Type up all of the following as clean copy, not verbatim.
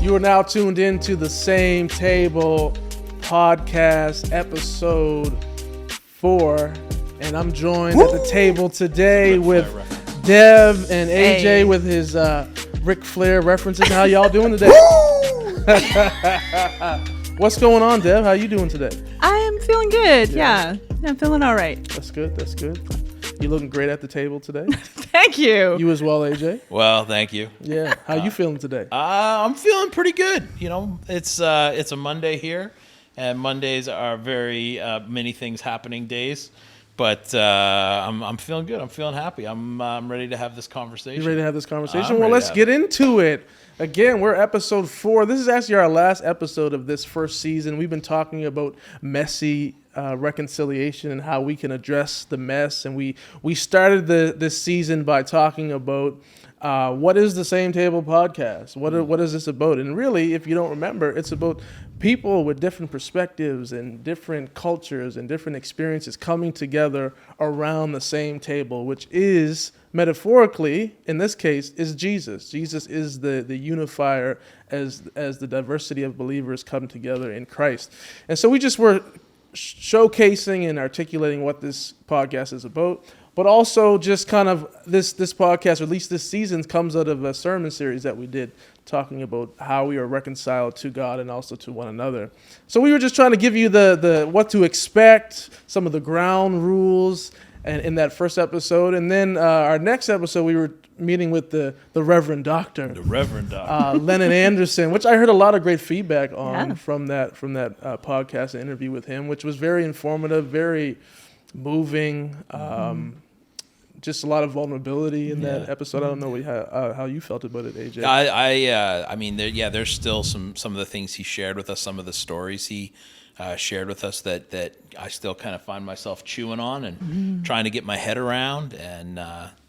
You are now tuned into the Same Table podcast, episode 4. And I'm joined at the table today with Dev and AJ with his Ric Flair references. How y'all doing today? What's going on, Dev? How you doing today? I am feeling good. Yeah. I'm feeling all right. That's good. That's good. You looking great at the table today. Thank you. You as well, AJ. Well, thank you. Yeah. How you feeling today? I'm feeling pretty good. You know, it's a Monday here, and Mondays are very many things happening days. But I'm feeling good. I'm feeling happy. I'm ready to have this conversation. You ready to have this conversation? Well, let's get into it. Again, we're episode 4. This is actually our last episode of this first season. We've been talking about messy reconciliation and how we can address the mess. And we started this season by talking about what is the Same Table podcast? What is this about? And really, if you don't remember, it's about people with different perspectives and different cultures and different experiences coming together around the same table, which is metaphorically, in this case, is Jesus. Jesus is the unifier as the diversity of believers come together in Christ. And so we just were showcasing and articulating what this podcast is about, but also just kind of this podcast, or at least this season, comes out of a sermon series that we did talking about how we are reconciled to God and also to one another. So we were just trying to give you the what to expect, some of the ground rules, and in that first episode. And then our next episode, we were meeting with the Reverend Doctor. The Reverend Doctor. Lennon Anderson, which I heard a lot of great feedback on from that podcast and interview with him, which was very informative, very moving, just a lot of vulnerability in that episode. I don't know how you felt about it, AJ. I mean, there's still some of the things he shared with us, some of the stories he shared with us that I still kind of find myself chewing on and trying to get my head around. And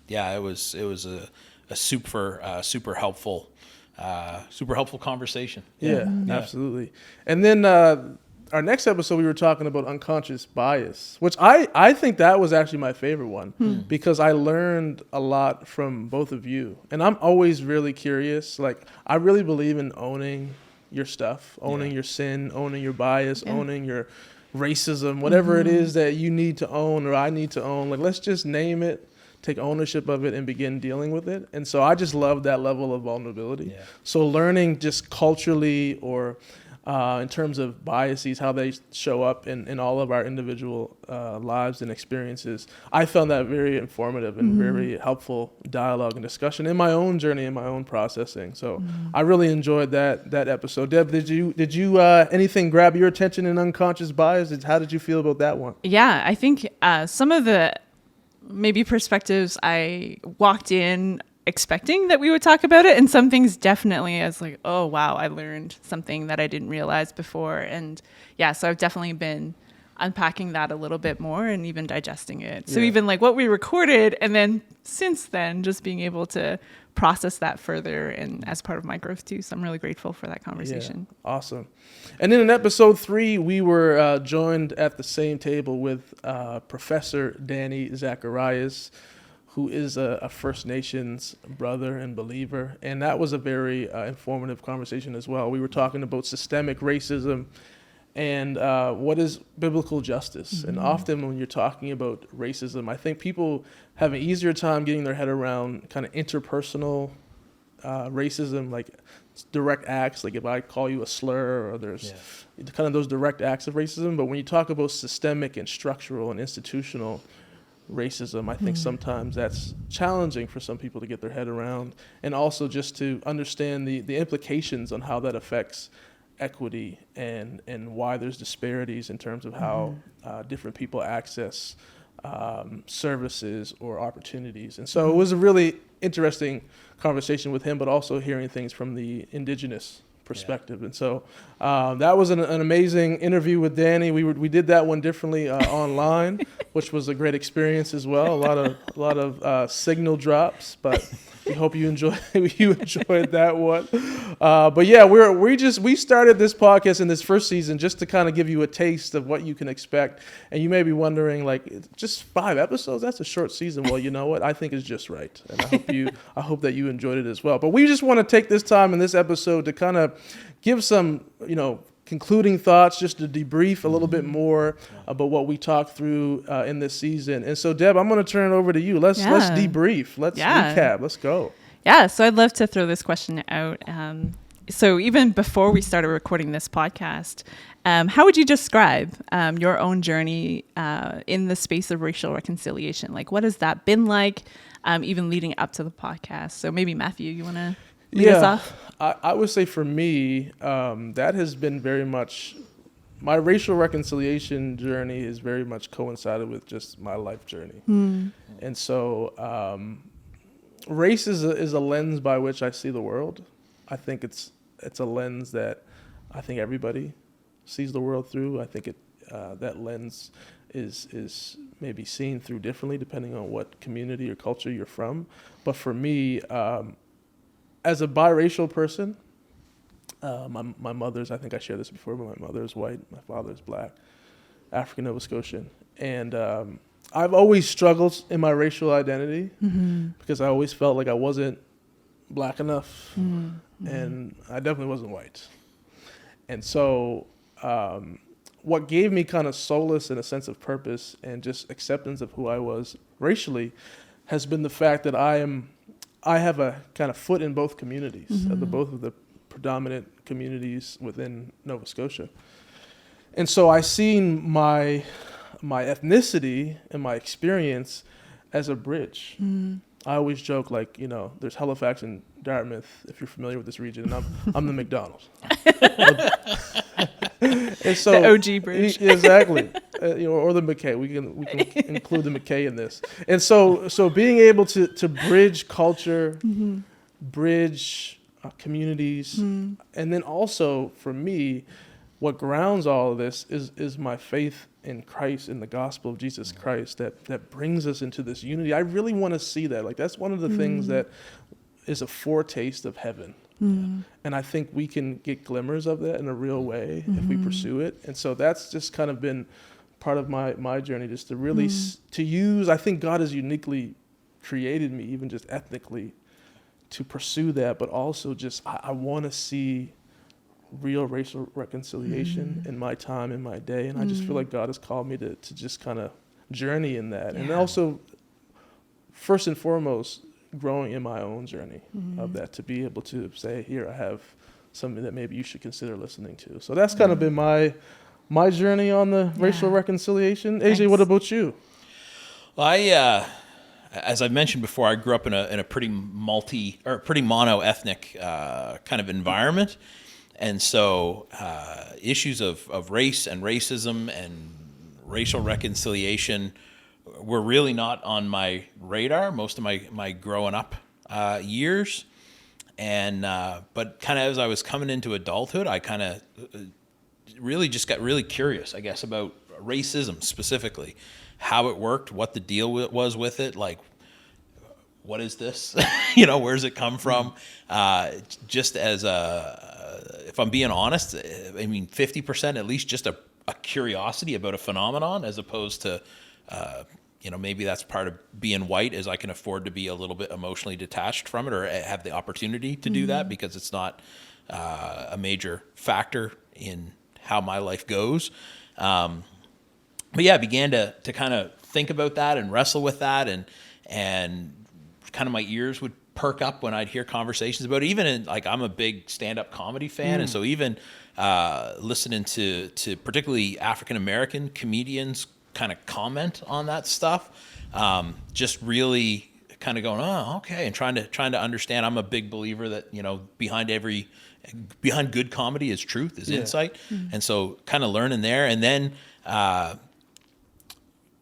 it was a super helpful conversation. Yeah, absolutely. And then our next episode, we were talking about unconscious bias, which I think that was actually my favorite one because I learned a lot from both of you. And I'm always really curious. Like, I really believe in owning your stuff, owning your sin, owning your bias, owning your racism, whatever it is that you need to own or I need to own. Like, let's just name it, take ownership of it, and begin dealing with it. And so I just love that level of vulnerability. Yeah. So learning just culturally or in terms of biases, how they show up in all of our individual lives and experiences, I found that very informative and very helpful dialogue and discussion in my own journey, in my own processing. So I really enjoyed that episode. Deb, did you anything grab your attention in unconscious bias? How did you feel about that one? Yeah, I think some of the maybe perspectives I walked in expecting that we would talk about it, and some things definitely as like, oh wow, I learned something that I didn't realize before. And so I've definitely been unpacking that a little bit more and even digesting it. So even like what we recorded, and then since then just being able to process that further and as part of my growth too. So I'm really grateful for that conversation. Yeah, awesome. And then in episode 3, we were joined at the same table with Professor Danny Zacharias, who is a First Nations brother and believer. And that was a very informative conversation as well. We were talking about systemic racism and what is biblical justice. And often when you're talking about racism, I think people have an easier time getting their head around kind of interpersonal racism, like direct acts, like if I call you a slur, or there's kind of those direct acts of racism. But when you talk about systemic and structural and institutional racism, I think sometimes that's challenging for some people to get their head around, and also just to understand the implications on how that affects equity and why there's disparities in terms of how different people access services or opportunities. And so it was a really interesting conversation with him, but also hearing things from the Indigenous perspective. And so that was an amazing interview with Danny. We did that one differently online, which was a great experience as well. A lot of signal drops, but we hope you enjoyed that one. But yeah, we started this podcast in this first season just to kind of give you a taste of what you can expect. And you may be wondering, like, just 5 episodes? That's a short season. Well, you know what? I think it's just right, and I hope that you enjoyed it as well. But we just want to take this time in this episode to kind of give some, concluding thoughts, just to debrief a little bit more about what we talked through in this season. And so, Deb, I'm going to turn it over to you. Let's debrief. Let's recap. Let's go. Yeah, so I'd love to throw this question out. So even before we started recording this podcast, how would you describe your own journey in the space of racial reconciliation? Like, what has that been like, even leading up to the podcast? So maybe Matthew, you want to lead us off? I would say for me, that has been very much, my racial reconciliation journey is very much coincided with just my life journey. And so race is a lens by which I see the world. I think it's a lens that I think everybody sees the world through. I think that lens is maybe seen through differently depending on what community or culture you're from. But for me, as a biracial person, my mother's, I think I shared this before, but my mother is white, my father is black, African Nova Scotian. And I've always struggled in my racial identity because I always felt like I wasn't black enough and I definitely wasn't white. And so what gave me kind of solace and a sense of purpose and just acceptance of who I was racially has been the fact that I have a kind of foot in both communities, both of the predominant communities within Nova Scotia. And so I seen my ethnicity and my experience as a bridge. I always joke, like, there's Halifax and Dartmouth, if you're familiar with this region, and I'm the McDonald's. And so, the OG bridge. Exactly. Or the McKay. We can include the McKay in this. And so being able to bridge culture, bridge communities, and then also for me, what grounds all of this is my faith in Christ, in the gospel of Jesus Christ, that brings us into this unity. I really want to see that. Like, that's one of the things that is a foretaste of heaven. And I think we can get glimmers of that in a real way if we pursue it. And so that's just kind of been part of my journey, just to really to use, I think God has uniquely created me, even just ethnically, to pursue that, but also just I want to see real racial reconciliation in my time, in my day. And I just feel like God has called me to just kind of journey in that. And also, first and foremost, growing in my own journey of that, to be able to say, here, I have something that maybe you should consider listening to. So that's kind of been my journey on the racial reconciliation. AJ, Thanks. what about you? Well, as I mentioned before, I grew up in a pretty pretty mono-ethnic kind of environment. And so issues of race and racism and racial reconciliation were really not on my radar most of my growing up years. And but kind of as I was coming into adulthood, I kind of really just got really curious, I guess, about racism specifically, how it worked, what the deal was with it, like, what is this? Where's it come from? Just as if I'm being honest, I mean, 50% at least just a curiosity about a phenomenon, as opposed to, maybe that's part of being white, is I can afford to be a little bit emotionally detached from it, or have the opportunity to do that because it's not a major factor in how my life goes. But yeah, I began to kind of think about that and wrestle with that, and kind of my ears would perk up when I'd hear conversations about it. Even in, like, I'm a big stand-up comedy fan, and so even listening to particularly African-American comedians kind of comment on that stuff, just really kind of going, oh, okay, and trying to understand. I'm a big believer that, behind good comedy is truth, is insight. And so kind of learning there, and then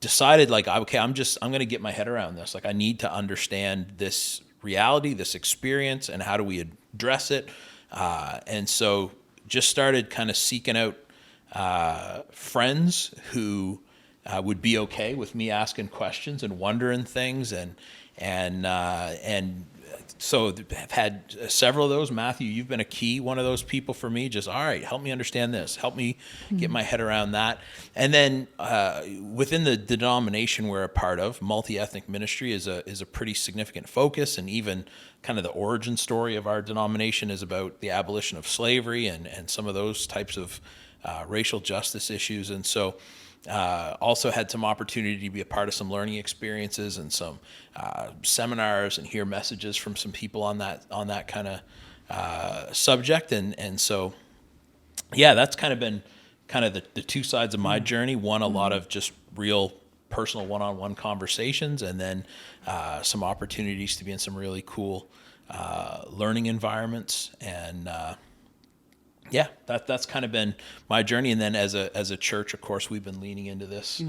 decided, like, okay, I'm going to get my head around this. Like, I need to understand this reality, this experience, and how do we address it. And so just started kind of seeking out friends who would be okay with me asking questions and wondering things, and I've had several of those. Matthew, you've been a key one of those people for me. Just, all right, help me understand this. Help me get my head around that. And then within the denomination we're a part of, multi-ethnic ministry is a pretty significant focus. And even kind of the origin story of our denomination is about the abolition of slavery and some of those types of racial justice issues. And so also had some opportunity to be a part of some learning experiences and some seminars and hear messages from some people on that kind of subject. And so, yeah, that's kind of been kind of the two sides of my journey. One, a lot of just real personal one-on-one conversations, and then some opportunities to be in some really cool learning environments. And yeah, that's kind of been my journey. And then as a church, of course, we've been leaning into this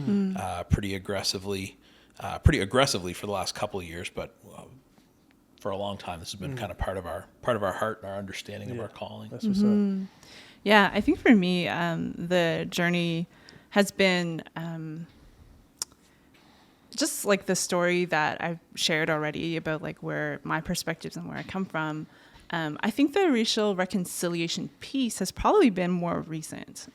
pretty aggressively for the last couple of years. But for a long time, this has been kind of part of our heart and our understanding of our calling. That's what's up. Yeah, I think for me, the journey has been just like the story that I've shared already about like where my perspectives and where I come from. I think the racial reconciliation piece has probably been more recent,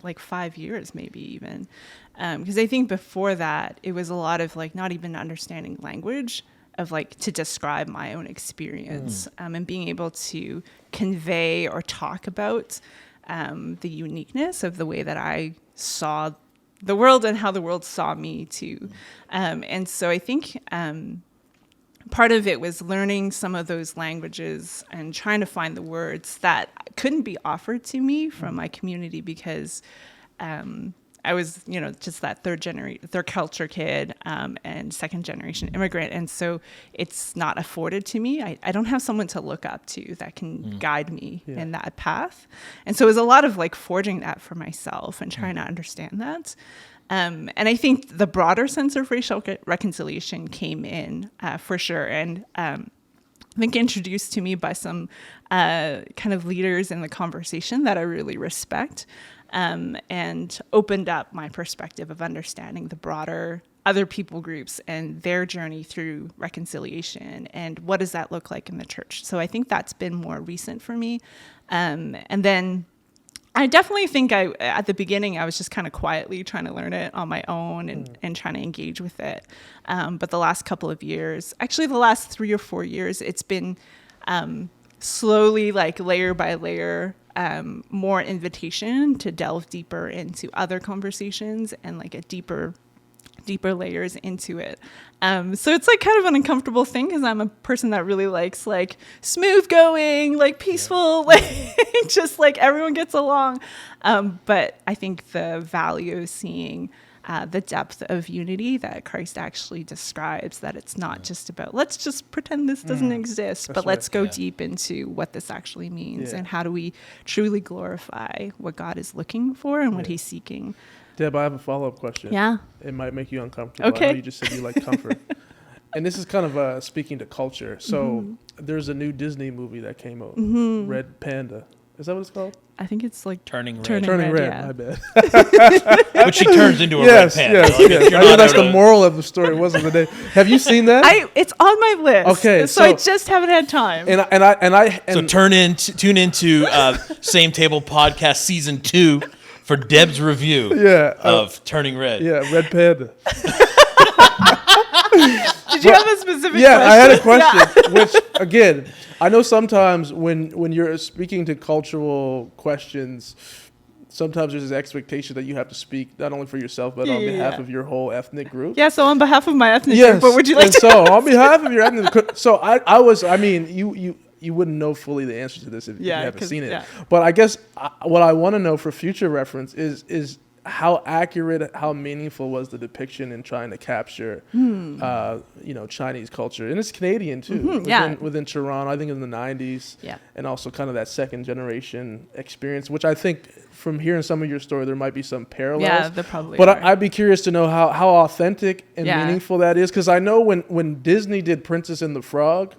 like 5 years, maybe even. Because I think before that, it was a lot of like not even understanding language of like to describe my own experience and being able to convey or talk about the uniqueness of the way that I saw the world and how the world saw me too. And so I think part of it was learning some of those languages and trying to find the words that couldn't be offered to me from my community because I was, just that third culture kid and second generation immigrant. And so it's not afforded to me. I don't have someone to look up to that can guide me in that path. And so it was a lot of like forging that for myself and trying to understand that. And I think the broader sense of racial reconciliation came in for sure. And I think introduced to me by some kind of leaders in the conversation that I really respect. And opened up my perspective of understanding the broader other people groups and their journey through reconciliation and what does that look like in the church. So I think that's been more recent for me. And then I definitely think at the beginning, I was just kind of quietly trying to learn it on my own and trying to engage with it. But the last couple of years, actually the last 3 or 4 years, it's been slowly like layer by layer, more invitation to delve deeper into other conversations and like a deeper layers into it. So it's like kind of an uncomfortable thing because I'm a person that really likes like smooth going, like peaceful, like just like everyone gets along. But I think the value of seeing the depth of unity that Christ actually describes, that it's not just about let's just pretend this doesn't exist, but let's go deep into what this actually means and how do we truly glorify what God is looking for and what he's seeking. Deb, I have a follow-up question. Yeah. It might make you uncomfortable. Okay. I know you just said you like comfort. And this is kind of speaking to culture. So there's a new Disney movie that came out, Red Panda. Is that what it's called? I think it's like Turning Red. Turning Red, yeah. my bad. But she turns into a red panda. Yes, Like, yes. you're I know not that's there the to- moral of the story. Wasn't the name? Have you seen that? It's on my list. Okay, so I so- just haven't had time. So tune into Same Table Podcast Season 2 for Deb's review of Turning Red. Yeah, Red Panda. Did you have a specific question? Yeah, I had a question, which, again, I know sometimes when you're speaking to cultural questions, sometimes there's this expectation that you have to speak not only for yourself, but on behalf of your whole ethnic group. Yeah, so on behalf of my ethnic Yes. group, what would you like And to so on behalf of your ethnic group, so you wouldn't know fully the answer to this if you haven't seen it. yeah. But I guess what I want to know for future reference is how accurate, how meaningful was the depiction in trying to capture, Chinese culture, and it's Canadian too. Within Toronto, I think in the '90s, and also kind of that second generation experience, which I think from hearing some of your story, there might be some parallels. Yeah, there probably. But are. I'd be curious to know how authentic and meaningful that is, because I know when Disney did Princess and the Frog.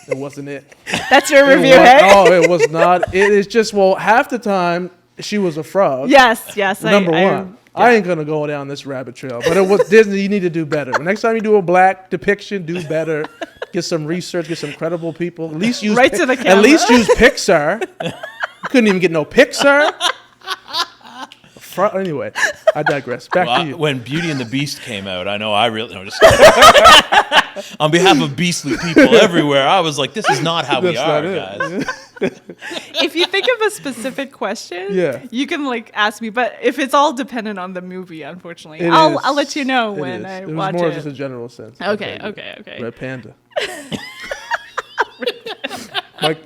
It wasn't it. That's your review, hey? No, it was not. It is just, half the time she was a frog. Yes. Number one. I ain't going to go down this rabbit trail. But it was Disney, you need to do better. Next time you do a black depiction, do better. Get some research. Get some credible people. At least use Right to the At camera. least use Pixar. You couldn't even get no Pixar. Anyway, I digress. Back to you. When Beauty and the Beast came out, I know I really no, just on behalf of beastly people everywhere, I was like, this is not how we That's are, not it. guys. If you think of a specific question, Yeah. you can like ask me. But if it's all dependent on the movie, unfortunately, It I'll is. let you know It when is. I It was watch more it. just a general sense. Okay, okay. Red Panda.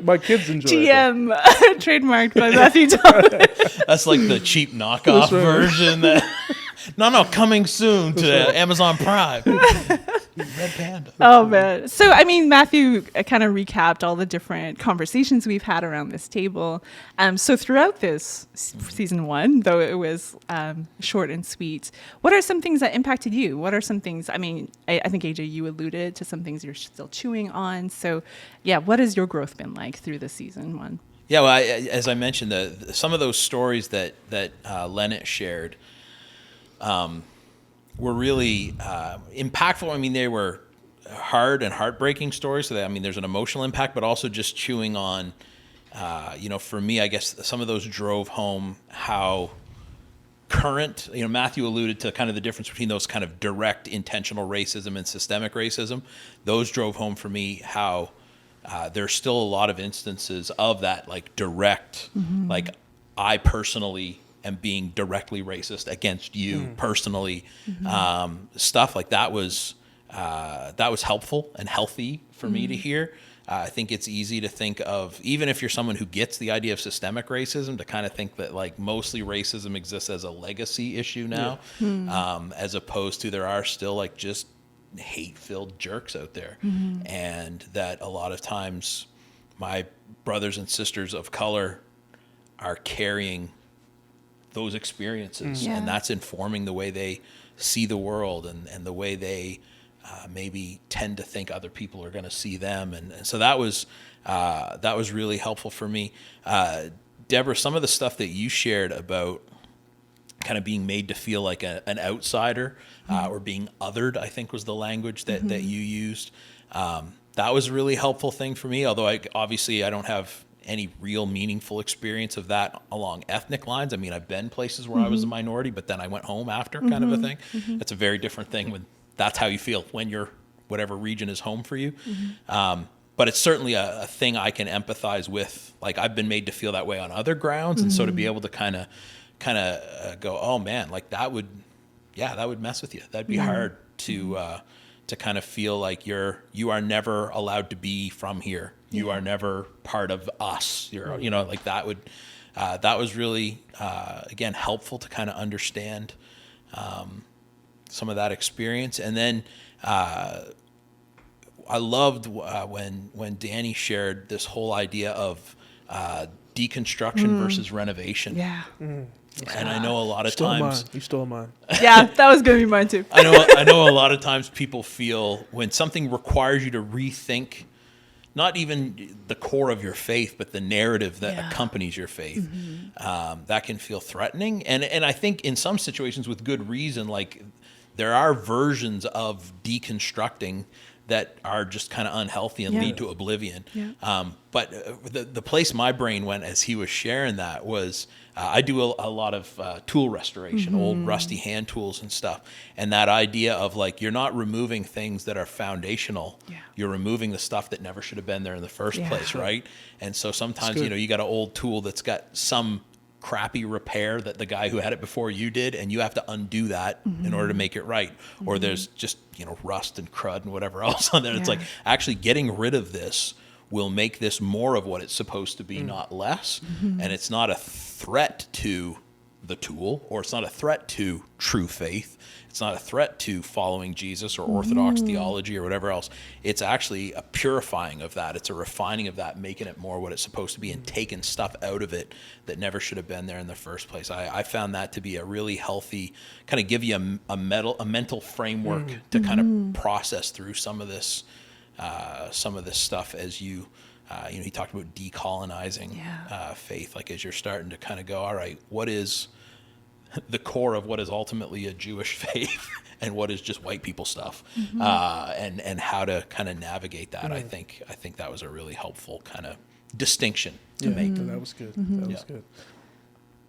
my kids enjoy it. TM trademarked by Matthew Thomas. That's like the cheap knockoff That's right. version. That no, coming soon to Amazon Prime. Red Panda. Oh man. So I mean, Matthew kind of recapped all the different conversations we've had around this table. So throughout this season 1, though it was short and sweet, what are some things that impacted you? What are some things? I mean, I think AJ, you alluded to some things you're still chewing on. So yeah, what has your growth been like through the season 1? Yeah, well, as I mentioned, some of those stories that Lennart shared were really impactful. I mean, they were hard and heartbreaking stories. So there's an emotional impact, but also just chewing on, for me, I guess some of those drove home how current, Matthew alluded to kind of the difference between those kind of direct intentional racism and systemic racism. Those drove home for me how there's still a lot of instances of that, like direct, like I personally am being directly racist against you personally. Stuff like that was helpful and healthy for me to hear. I think it's easy to think of, even if you're someone who gets the idea of systemic racism, to kind of think that like mostly racism exists as a legacy issue now, as opposed to there are still like just hate-filled jerks out there. And that a lot of times my brothers and sisters of color are carrying those experiences, and that's informing the way they see the world and the way they maybe tend to think other people are going to see them. And so that was really helpful for me. Deborah, some of the stuff that you shared about kind of being made to feel like an outsider or being othered, I think was the language that you used. That was a really helpful thing for me, although I don't have any real meaningful experience of that along ethnic lines. I mean, I've been places where I was a minority, but then I went home after, kind of a thing. That's a very different thing when that's how you feel when you're whatever region is home for you. But it's certainly a thing I can empathize with. Like I've been made to feel that way on other grounds. And so to be able to kind of go, oh man, like that would mess with you. That'd be hard to kind of feel like you are never allowed to be from here. You are never part of us. Like that would, that was really, again, helpful to kind of understand some of that experience. And then I loved when Danny shared this whole idea of deconstruction versus renovation. Yeah. And I know a lot of times You stole mine. Yeah, that was going to be mine too. I know a lot of times people feel when something requires you to rethink not even the core of your faith, but the narrative that accompanies your faith, that can feel threatening. And I think in some situations with good reason, like there are versions of deconstructing that are just kind of unhealthy and lead to oblivion. Yeah. But the place my brain went as he was sharing that was, I do a lot of tool restoration, old rusty hand tools and stuff. And that idea of like, you're not removing things that are foundational. Yeah. You're removing the stuff that never should have been there in the first place, right? And so sometimes, you got an old tool that's got some crappy repair that the guy who had it before you did, and you have to undo that in order to make it right. Or there's just, rust and crud and whatever else on there. It's like actually getting rid of this will make this more of what it's supposed to be, not less. And it's not a threat to the tool, or it's not a threat to true faith. It's not a threat to following Jesus or orthodox theology or whatever else. It's actually a purifying of that. It's a refining of that, making it more what it's supposed to be and taking stuff out of it that never should have been there in the first place. I found that to be a really healthy, kind of give you a mental framework to kind of process through some of this stuff as you, he talked about decolonizing faith, like as you're starting to kind of go, all right, what is the core of what is ultimately a Jewish faith, and what is just white people stuff, and how to kind of navigate that. I think that was a really helpful kind of distinction to make. That was good. That was good.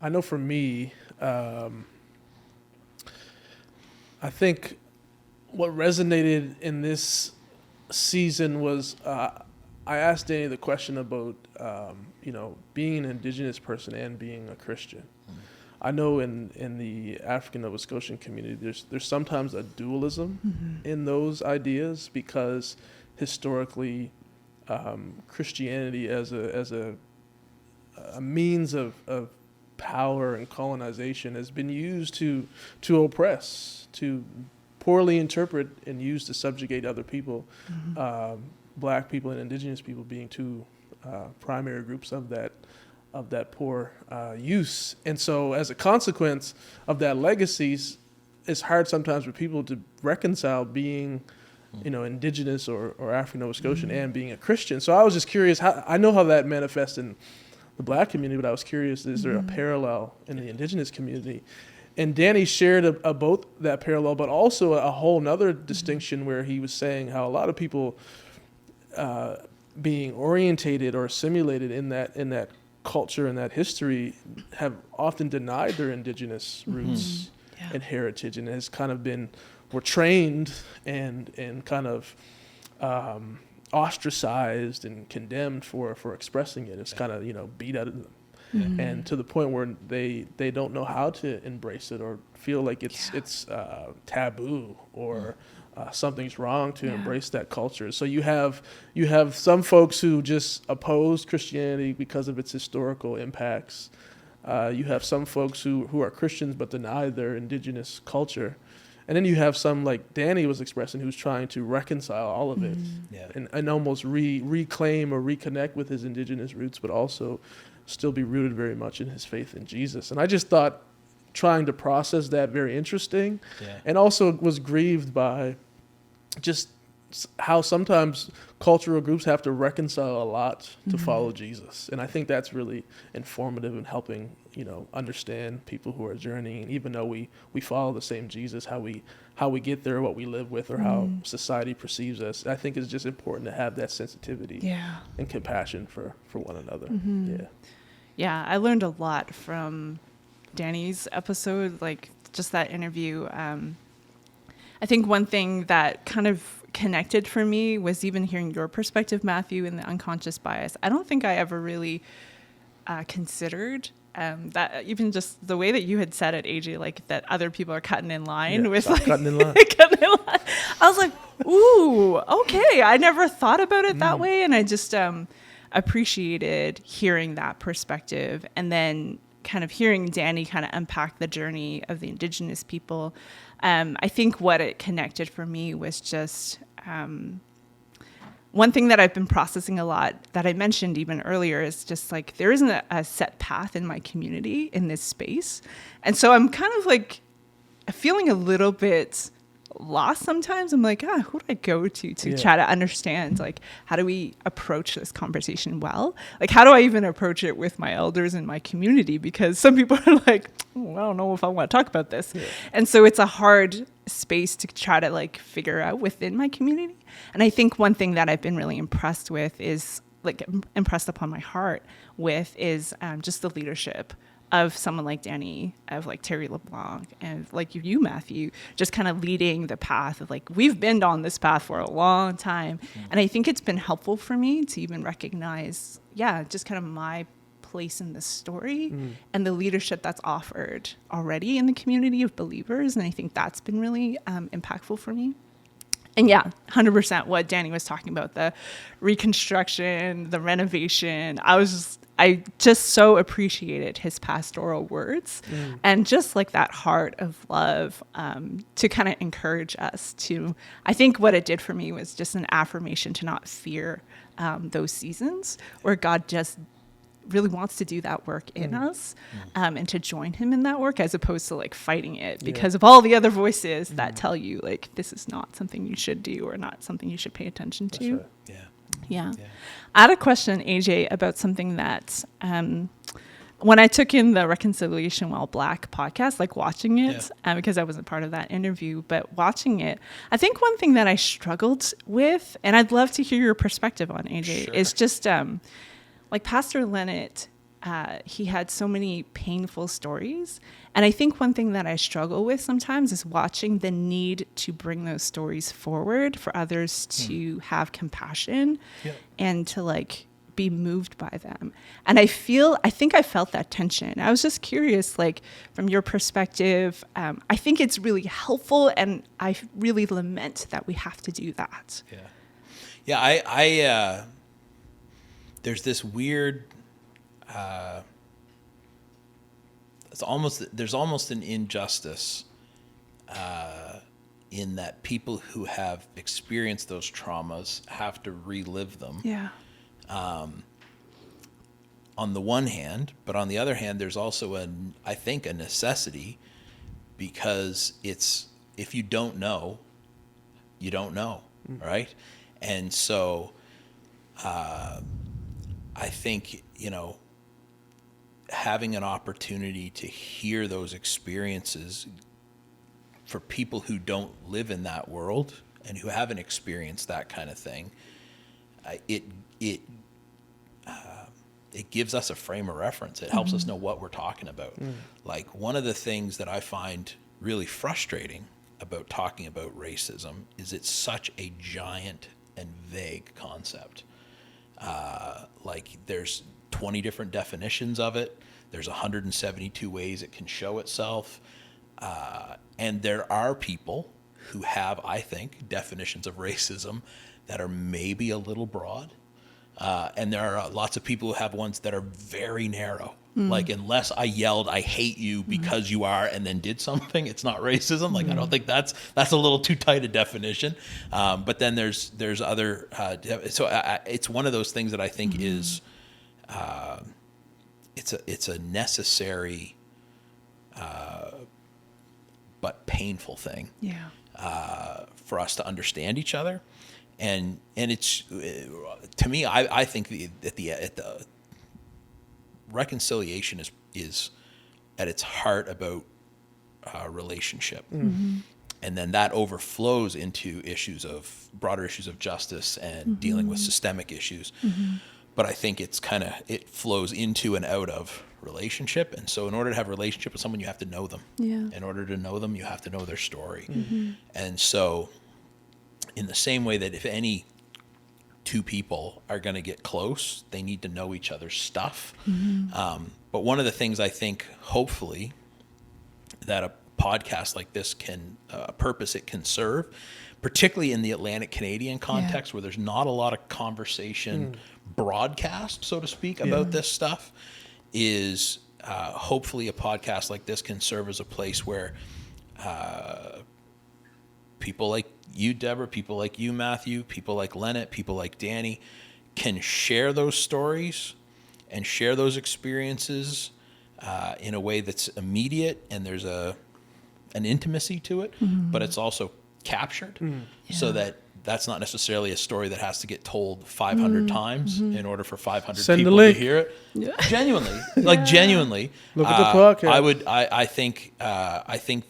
I know for me, I think what resonated in this season was I asked Danny the question about being an Indigenous person and being a Christian. I know in the African Nova Scotian community, there's sometimes a dualism in those ideas, because historically, Christianity as a means of power and colonization has been used to oppress, to poorly interpret and use to subjugate other people. Black people and Indigenous people being two primary groups of that poor use. And so as a consequence of that legacy, it's hard sometimes for people to reconcile being Indigenous or African Nova Scotian and being a Christian. So I was just curious, I know how that manifests in the Black community, but I was curious, is there a parallel in the Indigenous community? And Danny shared about that parallel, but also a whole nother distinction where he was saying how a lot of people being orientated or assimilated in that culture and that history have often denied their Indigenous roots and heritage, and has kind of were trained and kind of ostracized and condemned for expressing it. It's kind of beat out of them. And to the point where they don't know how to embrace it, or feel like it's taboo, or something's wrong to embrace that culture. So you have some folks who just oppose Christianity because of its historical impacts. You have some folks who are Christians but deny their Indigenous culture. And then you have some, like Danny was expressing, who's trying to reconcile all of it and almost reclaim or reconnect with his Indigenous roots, but also still be rooted very much in his faith in Jesus. And I just thought trying to process that very interesting, and also was grieved by just how sometimes cultural groups have to reconcile a lot to follow Jesus. And I think that's really informative in helping, understand people who are journeying, even though we follow the same Jesus, how we get there, what we live with, or how society perceives us. I think it's just important to have that sensitivity and compassion for one another. Yeah, I learned a lot from Danny's episode, like just that interview. I think one thing that kind of connected for me was even hearing your perspective, Matthew, in the unconscious bias. I don't think I ever really considered that, even just the way that you had said it, AJ, like that other people are cutting in line with like cutting in line. cutting in line. I was like, ooh, okay. I never thought about it that way. And I just appreciated hearing that perspective, and then kind of hearing Danny kind of unpack the journey of the Indigenous people. I think what it connected for me was just one thing that I've been processing a lot, that I mentioned even earlier, is just like there isn't a set path in my community in this space. And so I'm kind of like feeling a little bit lost sometimes. I'm like, who do I go to try to understand, like, how do we approach this conversation well? Like, how do I even approach it with my elders in my community? Because some people are like, I don't know if I want to talk about this. And so it's a hard space to try to like figure out within my community. And I think one thing that I've been really impressed with is like impressed upon my heart with is just the leadership of someone like Danny, of like Terry LeBlanc, and like you, Matthew, just kind of leading the path of like, we've been on this path for a long time. And I think it's been helpful for me to even recognize, just kind of my place in this story and the leadership that's offered already in the community of believers. And I think that's been really impactful for me. And 100% what Danny was talking about, the reconstruction, the renovation. I just so appreciated his pastoral words and just like that heart of love to kind of encourage us to, I think what it did for me was just an affirmation to not fear those seasons where God just really wants to do that work in us and to join him in that work, as opposed to like fighting it because of all the other voices that tell you like this is not something you should do or not something you should pay attention to. That's right. Yeah. I had a question, AJ, about something that when I took in the Reconciliation While Black podcast, like watching it, because I wasn't part of that interview, but watching it, I think one thing that I struggled with, and I'd love to hear your perspective on, AJ, is just like Pastor Leonard, he had so many painful stories. And I think one thing that I struggle with sometimes is watching the need to bring those stories forward for others to have compassion and to like be moved by them. And I think I felt that tension. I was just curious, like from your perspective, I think it's really helpful, and I really lament that we have to do that. I there's this weird, there's almost an injustice in that people who have experienced those traumas have to relive them. Yeah. On the one hand, but on the other hand, there's also I think a necessity, because if you don't know, you don't know, right? And so I think, having an opportunity to hear those experiences for people who don't live in that world and who haven't experienced that kind of thing, it gives us a frame of reference. It helps us know what we're talking about. Like, one of the things that I find really frustrating about talking about racism is it's such a giant and vague concept. Like, there's 20 different definitions of it. There's 172 ways it can show itself. And there are people who have, I think, definitions of racism that are maybe a little broad. And there are lots of people who have ones that are very narrow. Like, unless I yelled, "I hate you because you are," and then did something, it's not racism. Like, I don't think that's a little too tight a definition. But then there's other, it's one of those things that I think is, it's a necessary, but painful thing. For us to understand each other. And it's, to me, I think that the reconciliation is at its heart about relationship. And then that overflows into broader issues of justice and dealing with systemic issues. But I think it flows into and out of relationship. And so in order to have a relationship with someone, you have to know them. In order to know them, you have to know their story. And so, in the same way that if any two people are going to get close, they need to know each other's stuff. But one of the things I think, hopefully, that a podcast like this can, purpose it can serve, particularly in the Atlantic Canadian context, where there's not a lot of conversation broadcast, so to speak, about this stuff, is hopefully a podcast like this can serve as a place where people like you, Deborah, people like you, Matthew, people like Leonard, people like Danny, can share those stories and share those experiences in a way that's immediate, and there's an intimacy to it, but it's also captured so that that's not necessarily a story that has to get told 500 times in order for 500 people to hear it. Genuinely, genuinely. Look at the podcast. I think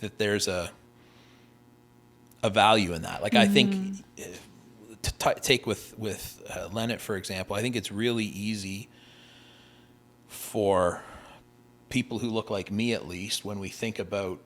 that there's a value in that. Like, I think to take with Leonard, for example, I think it's really easy for people who look like me, at least, when we think about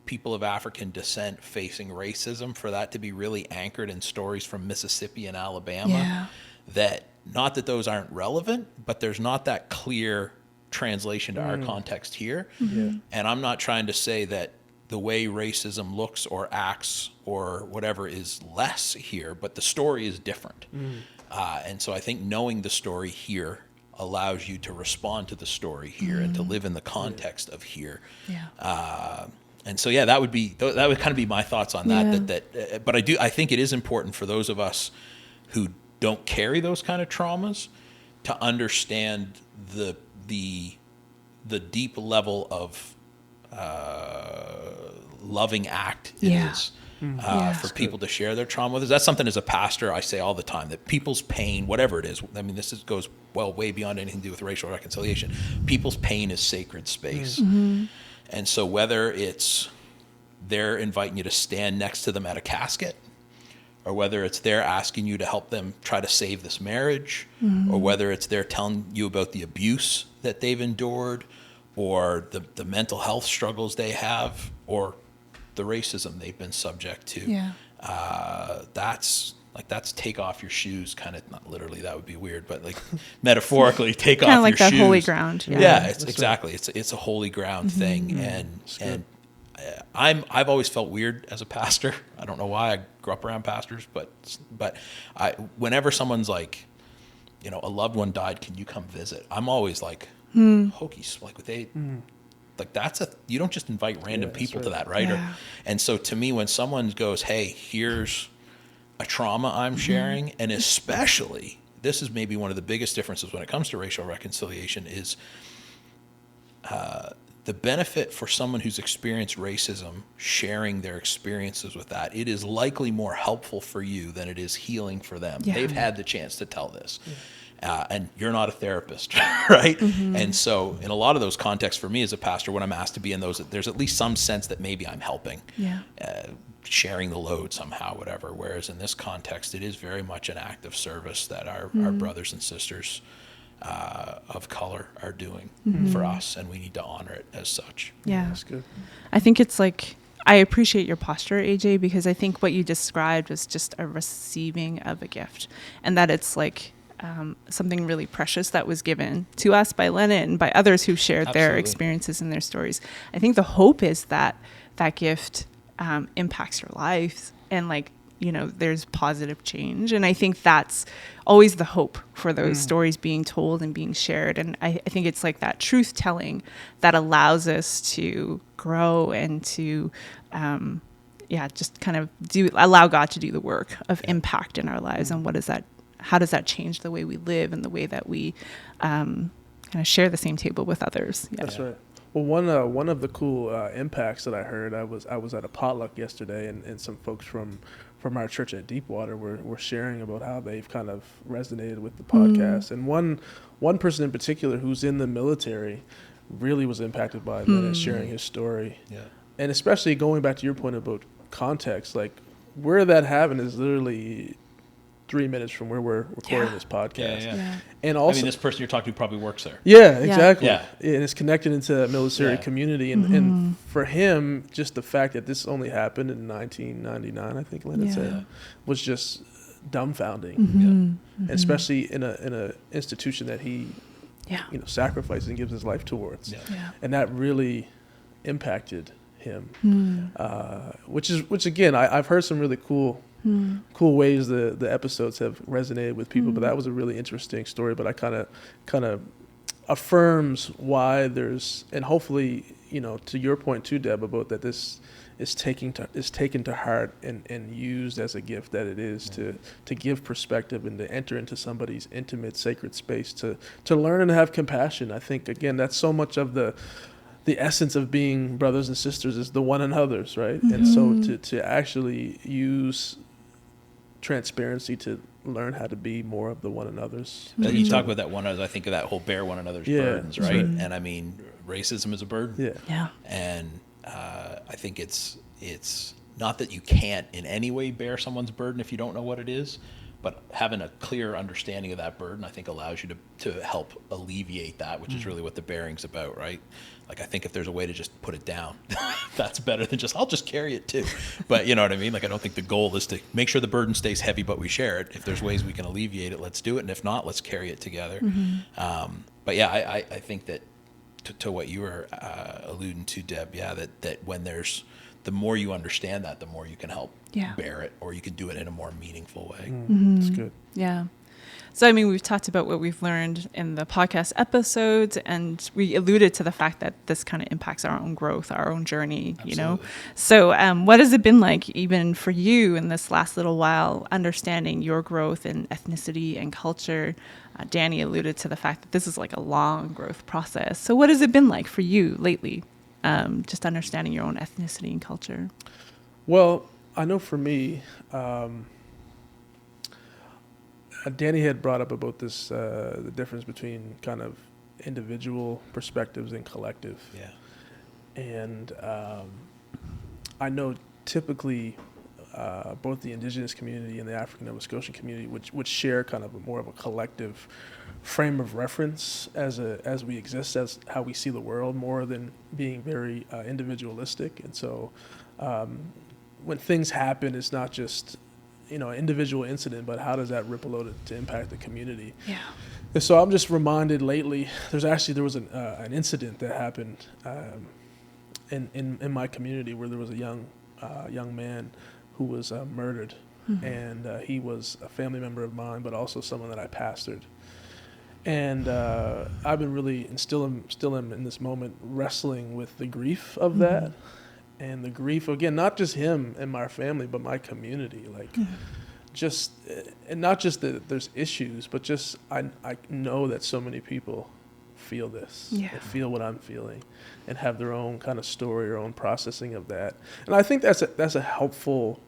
people of African descent facing racism, for that to be really anchored in stories from Mississippi and Alabama. That, not that those aren't relevant, but there's not that clear translation to our context here. And I'm not trying to say that the way racism looks or acts or whatever is less here, but the story is different. And so I think knowing the story here allows you to respond to the story here and to live in the context of here. And so, that would kind of be my thoughts on that. But I think it is important for those of us who don't carry those kind of traumas to understand the deep level of loving act it is for people to share their trauma with us. That's something as a pastor I say all the time, that people's pain, whatever it is, I mean, goes way beyond anything to do with racial reconciliation. People's pain is sacred space. And so whether it's they're inviting you to stand next to them at a casket, or whether it's they're asking you to help them try to save this marriage, or whether it's they're telling you about the abuse that they've endured, or the mental health struggles they have, or the racism they've been subject to. That's take off your shoes, kind of, not literally, that would be weird, but like metaphorically take off your shoes. Kind of like that holy ground. It's exactly. It's a holy ground thing. And I've always felt weird as a pastor. I don't know why. I grew up around pastors, but whenever someone's like, a loved one died, can you come visit? I'm always like, hokey, like you don't just invite random people to that, right? Yeah. And so to me, when someone goes, hey, here's a trauma I'm sharing, and especially, this is maybe one of the biggest differences when it comes to racial reconciliation, is the benefit for someone who's experienced racism sharing their experiences with that. It is likely more helpful for you than it is healing for them. Yeah. They've had the chance to tell this. And you're not a therapist, right? And so in a lot of those contexts for me as a pastor, when I'm asked to be in those, there's at least some sense that maybe I'm helping, sharing the load somehow, whatever. Whereas in this context, it is very much an act of service that our brothers and sisters of color are doing for us, and we need to honor it as such. Yeah. That's good. I think it's like, I appreciate your posture, AJ, because I think what you described was just a receiving of a gift, and that it's like something really precious that was given to us by Lennon and by others who shared their experiences and their stories. I think the hope is that that gift impacts your lives, and like, there's positive change. And I think that's always the hope for those stories being told and being shared. And I think it's like that truth telling that allows us to grow and to, just kind of allow God to do the work of impact in our lives. And how does that change the way we live and the way that we kind of share the same table with others? Yeah. That's right. Well, one of the cool impacts that I heard, I was at a potluck yesterday, and some folks from our church at Deepwater were sharing about how they've kind of resonated with the podcast. And one person in particular who's in the military really was impacted by Lennon sharing his story. Yeah. And especially going back to your point about context, like where that happened is literally 3 minutes from where we're recording this podcast. Yeah. And also, this person you're talking to probably works there. Yeah, exactly. Yeah. And it's connected into that military community. And for him, just the fact that this only happened in 1999, I think Lennon said, was just dumbfounding. And especially in a institution that he sacrifices and gives his life towards. And that really impacted him. Which again, I've heard some really cool ways the episodes have resonated with people, but that was a really interesting story. But I kind of affirms why there's, and hopefully, to your point too, Deb, about that this is taken to heart and used as a gift that it is to give perspective and to enter into somebody's intimate, sacred space, to learn and have compassion. I think again that's so much of the essence of being brothers and sisters is the one another's, right? And so to actually use transparency to learn how to be more of the one another's. You talk about that one another, I think of that whole bear one another's burdens, right? And I mean, racism is a burden. Yeah. And I think it's not that you can't in any way bear someone's burden if you don't know what it is, but having a clear understanding of that burden, I think, allows you to help alleviate that, which is really what the bearing's about, right? Like, I think if there's a way to just put it down, that's better than I'll just carry it too. But you know what I mean? Like, I don't think the goal is to make sure the burden stays heavy, but we share it. If there's ways we can alleviate it, let's do it. And if not, let's carry it together. But yeah, I think that to what you were alluding to, Deb, that when the more you understand that, the more you can help bear it, or you can do it in a more meaningful way. That's good. Yeah. So, I mean, we've talked about what we've learned in the podcast episodes, and we alluded to the fact that this kind of impacts our own growth, our own journey, Absolutely. So what has it been like even for you in this last little while, understanding your growth in ethnicity and culture? Danny alluded to the fact that this is like a long growth process. So what has it been like for you lately, just understanding your own ethnicity and culture? Well, I know for me, Danny had brought up about this, the difference between kind of individual perspectives and collective. Yeah. And I know typically both the Indigenous community and the African Nova Scotian community would share kind of more of a collective frame of reference as we exist, as how we see the world, more than being very individualistic. And so when things happen, it's not just an individual incident, but how does that ripple out to impact the community? Yeah. And so I'm just reminded lately, there was an incident that happened in my community where there was a young man who was murdered, and he was a family member of mine, but also someone that I pastored. And I've been really, and still am in this moment, wrestling with the grief of that, and the grief, again, not just him and my family, but my community. Like, just, and not just that there's issues, but just I know that so many people feel this, and feel what I'm feeling, and have their own kind of story or own processing of that. And I think that's a helpful.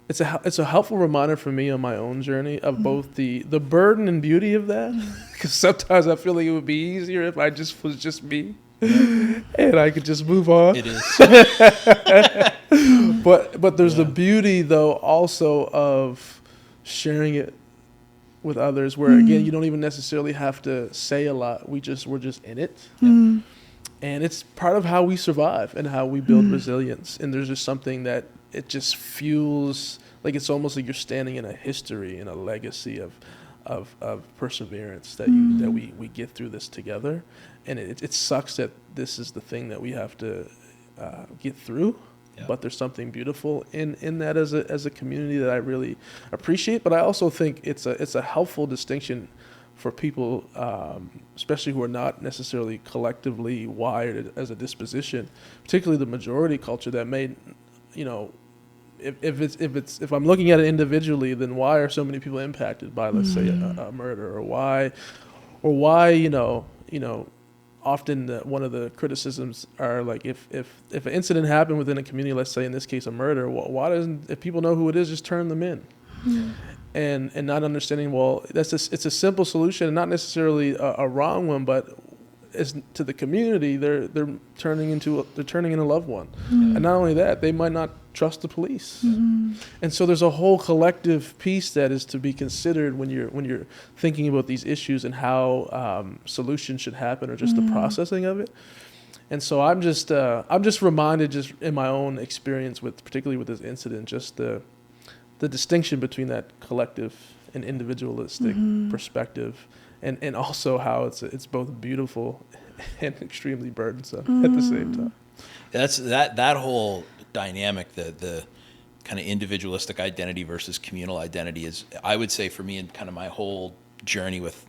It's a helpful reminder for me on my own journey of both the burden and beauty of that, because sometimes I feel like it would be easier if I just was just me, and I could just move on. It is. But there's the beauty though also of sharing it with others, where again you don't even necessarily have to say a lot. We're just in it, and it's part of how we survive and how we build resilience. And there's just something that it just fuels, like it's almost like you're standing in a history and a legacy of perseverance that we get through this together. And it sucks that this is the thing that we have to get through. Yep. But there's something beautiful in that as a community that I really appreciate. But I also think it's a helpful distinction for people, especially who are not necessarily collectively wired as a disposition, particularly the majority culture that may, if I'm looking at it individually, then why are so many people impacted by, let's say, a murder, or why often one of the criticisms are like, if an incident happened within a community, let's say in this case a murder, why doesn't, if people know who it is, just turn them in? And not understanding, well, it's a simple solution and not necessarily a wrong one, but as to the community, they're turning in a loved one. And not only that, they might not trust the police. And so there's a whole collective piece that is to be considered when you're thinking about these issues and how solutions should happen, or just the processing of it. And so I'm just reminded, just in my own experience particularly with this incident, just the distinction between that collective and individualistic perspective, and also how it's both beautiful and extremely burdensome at the same time. That's that whole dynamic, the kind of individualistic identity versus communal identity, is, I would say, for me, in kind of my whole journey with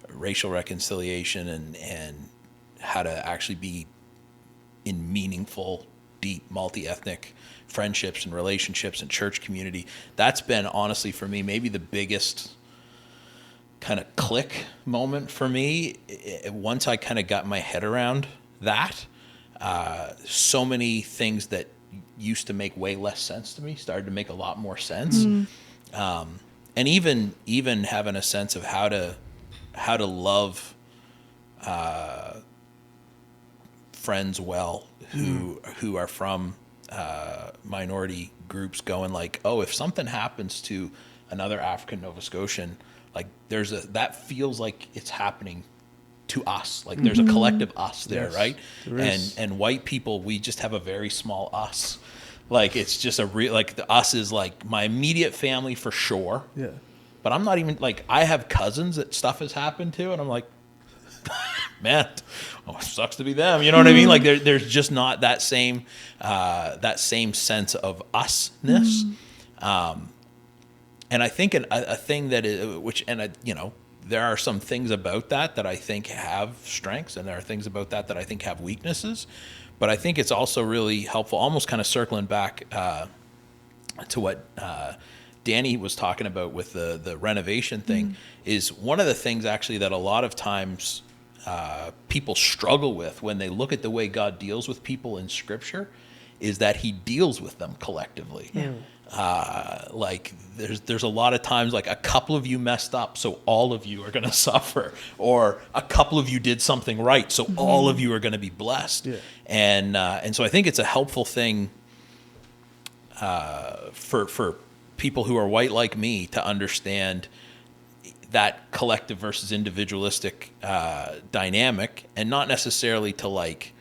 racial reconciliation and how to actually be in meaningful, deep, multi-ethnic friendships and relationships and church community. That's been, honestly, for me, maybe the biggest kind of click moment for me. Once I kind of got my head around that, so many things that used to make way less sense to me started to make a lot more sense. And even having a sense of how to love friends well who are from minority groups, going like, oh, if something happens to another African Nova Scotian, like that feels like it's happening to us. Like there's a collective us there, yes, right? There and white people, we just have a very small us. Like it's just the us is like my immediate family for sure. Yeah. But I'm not even, like, I have cousins that stuff has happened to, and I'm like, man, it sucks to be them. You know what I mean? Like there's just not that same sense of usness. And I think a thing that is, there are some things about that I think have strengths, and there are things about that I think have weaknesses. But I think it's also really helpful, almost kind of circling back to what Danny was talking about with the renovation thing, is one of the things actually that a lot of times people struggle with when they look at the way God deals with people in Scripture is that he deals with them collectively. Like there's a lot of times like a couple of you messed up, so all of you are going to suffer, or a couple of you did something right, so all of you are going to be blessed. And so I think it's a helpful thing for people who are white like me to understand that collective versus individualistic dynamic, and not necessarily to like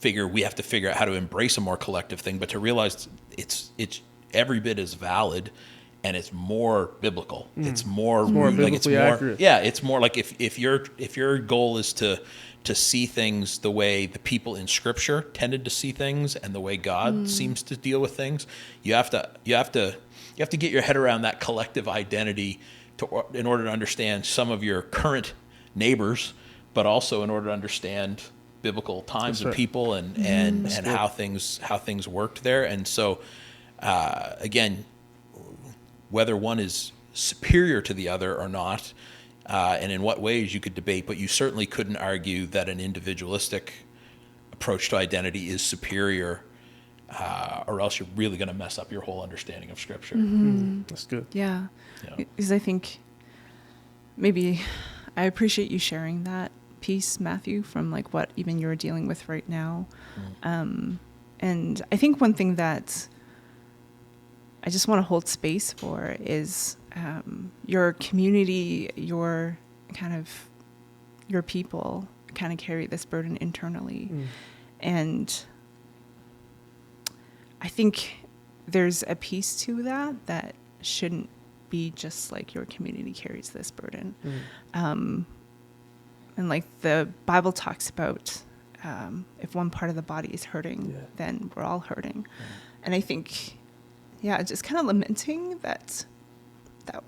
we have to figure out how to embrace a more collective thing, but to realize it's every bit as valid, and it's more biblical. It's more biblically accurate. Yeah, it's more like if your goal is to see things the way the people in Scripture tended to see things and the way God seems to deal with things, you have to get your head around that collective identity in order to understand some of your current neighbors, but also in order to understand biblical times and people and how things worked there. And so again, whether one is superior to the other or not, and in what ways you could debate, but you certainly couldn't argue that an individualistic approach to identity is superior, or else you're really going to mess up your whole understanding of Scripture. That's good. Yeah. Because I think maybe I appreciate you sharing that piece, Matthew, from like what even you're dealing with right now. And I think one thing that I just want to hold space for is your community, your people kind of carry this burden internally. And I think there's a piece to that shouldn't be just like your community carries this burden. And like the Bible talks about, if one part of the body is hurting, then we're all hurting. And I think, just kind of lamenting that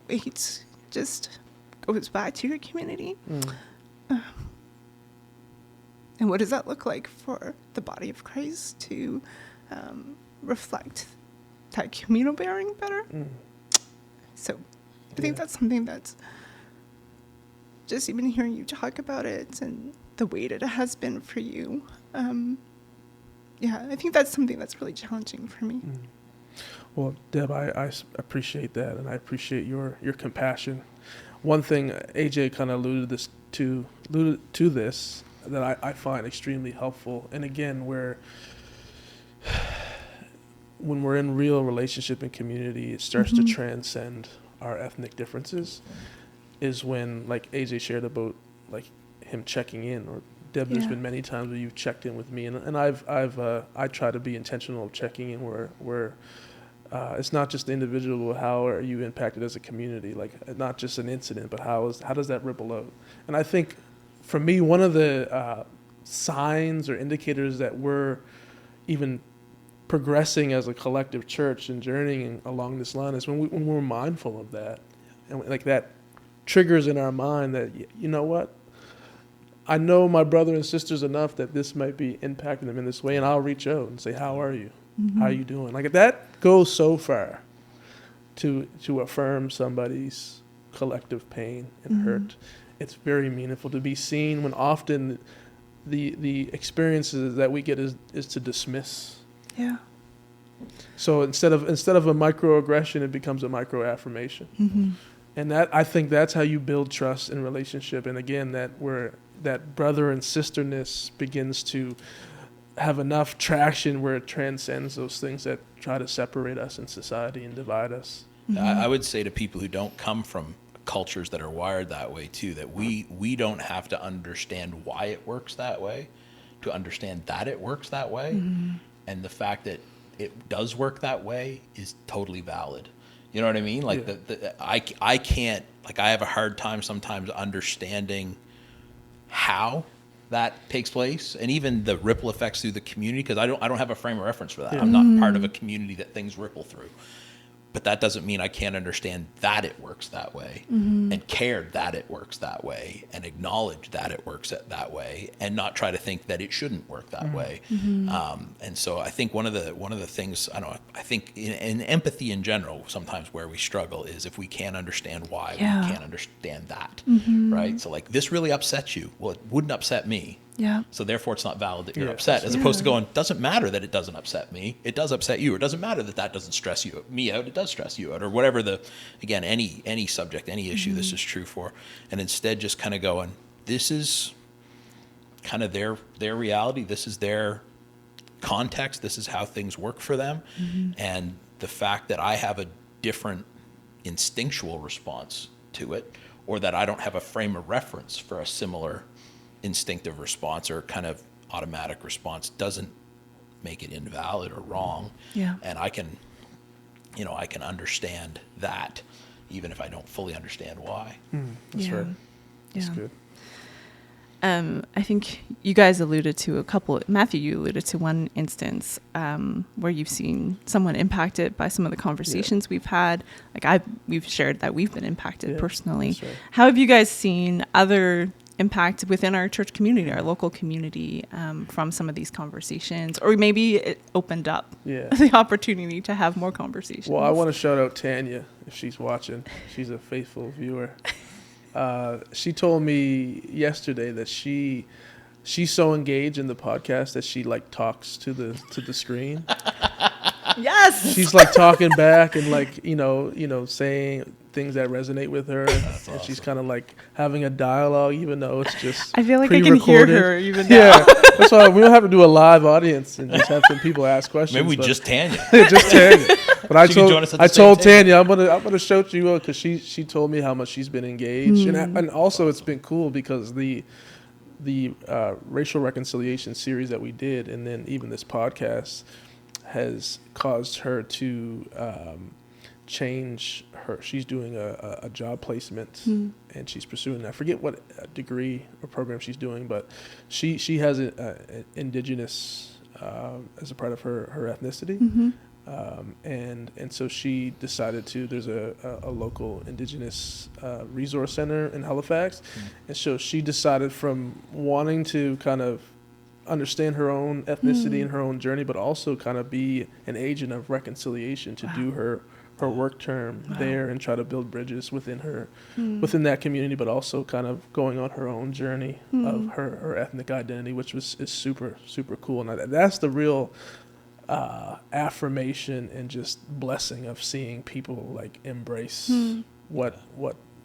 weight just goes back to your community. And what does that look like for the body of Christ to reflect that communal bearing better? So I think that's something that's just even hearing you talk about it and the weight it has been for you. I think that's something that's really challenging for me. Well, Deb, I appreciate that, and I appreciate your compassion. One thing AJ kind of alluded to this that I find extremely helpful, and again, when we're in real relationship and community, it starts to transcend our ethnic differences, is when, like AJ shared about like him checking in, or Deb, there's been many times where you've checked in with me, and I try to be intentional of checking in where it's not just the individual, how are you impacted as a community, like not just an incident, but how does that ripple out? And I think for me, one of the signs or indicators that we're even progressing as a collective church and journeying along this line is when we're mindful of that, and like that triggers in our mind that, you know what, I know my brother and sisters enough that this might be impacting them in this way, and I'll reach out and say, how are you? How are you doing? Like that goes so far to affirm somebody's collective pain and hurt. It's very meaningful to be seen, when often the experiences that we get is to dismiss. Yeah. So instead of a microaggression, it becomes a microaffirmation. And that, I think that's how you build trust in relationship. And again, that brother and sisterness begins to have enough traction where it transcends those things that try to separate us in society and divide us. I would say to people who don't come from cultures that are wired that way too, that we don't have to understand why it works that way to understand that it works that way. And the fact that it does work that way is totally valid. You know what I mean? Like I can't, like I have a hard time sometimes understanding how that takes place, and even the ripple effects through the community, because I don't have a frame of reference for that. I'm not part of a community that things ripple through. But that doesn't mean I can't understand that it works that way, and care that it works that way, and acknowledge that it works that way, and not try to think that it shouldn't work that way. And so I think one of the things, I think in empathy in general, sometimes where we struggle is if we can't understand why, we can't understand that, right? So like, this really upsets you. Well, it wouldn't upset me, Yeah. So therefore, it's not valid that you're Yeah. upset, as opposed to Yeah. going, doesn't matter that it doesn't upset me. It does upset you. Or it doesn't matter that that doesn't stress me out. It does stress you out. Or whatever again, any subject, any issue this is true for. And instead just kind of going, this is kind of their reality. This is their context. This is how things work for them. And the fact that I have a different instinctual response to it, or that I don't have a frame of reference for a similar instinctive response or kind of automatic response, doesn't make it invalid or wrong. Yeah. And I can understand that, even if I don't fully understand why. That's Yeah. right. That's Yeah. good. I think you guys alluded to a couple. Matthew, you alluded to one instance where you've seen someone impacted by some of the conversations we've had. Like we've shared that we've been impacted personally. That's right. How have you guys seen other impact within our church community, our local community, from some of these conversations, or maybe it opened up Yeah. the opportunity to have more conversations? Well, I want to shout out Tanya if she's watching. She's a faithful viewer. She told me yesterday that she's so engaged in the podcast that she like talks to the screen. Yes. She's like talking back and like saying things that resonate with her. That's and she's awesome. kind of like having a dialogue, even though it's just I feel like I can hear pre-recorded. her even now. Yeah, that's why we don't have to do a live audience and just have some people ask questions. Maybe we but- just Tanya. just Tanya. But I She can join us at the I same told table. Tanya I'm gonna shout you out because she told me how much she's been engaged, and also it's been cool because the racial reconciliation series that we did, and then even this podcast has caused her to change her. She's doing a job placement, and she's pursuing. I forget what degree or program she's doing, but she has an indigenous as a part of her ethnicity. And so she decided to. There's a local indigenous resource center in Halifax, and so she decided from wanting to kind of understand her own ethnicity and her own journey, but also kind of be an agent of reconciliation to do her work term there and try to build bridges within within that community, but also kind of going on her own journey of her ethnic identity, which is super super cool. And that's the real affirmation and just blessing of seeing people like embrace what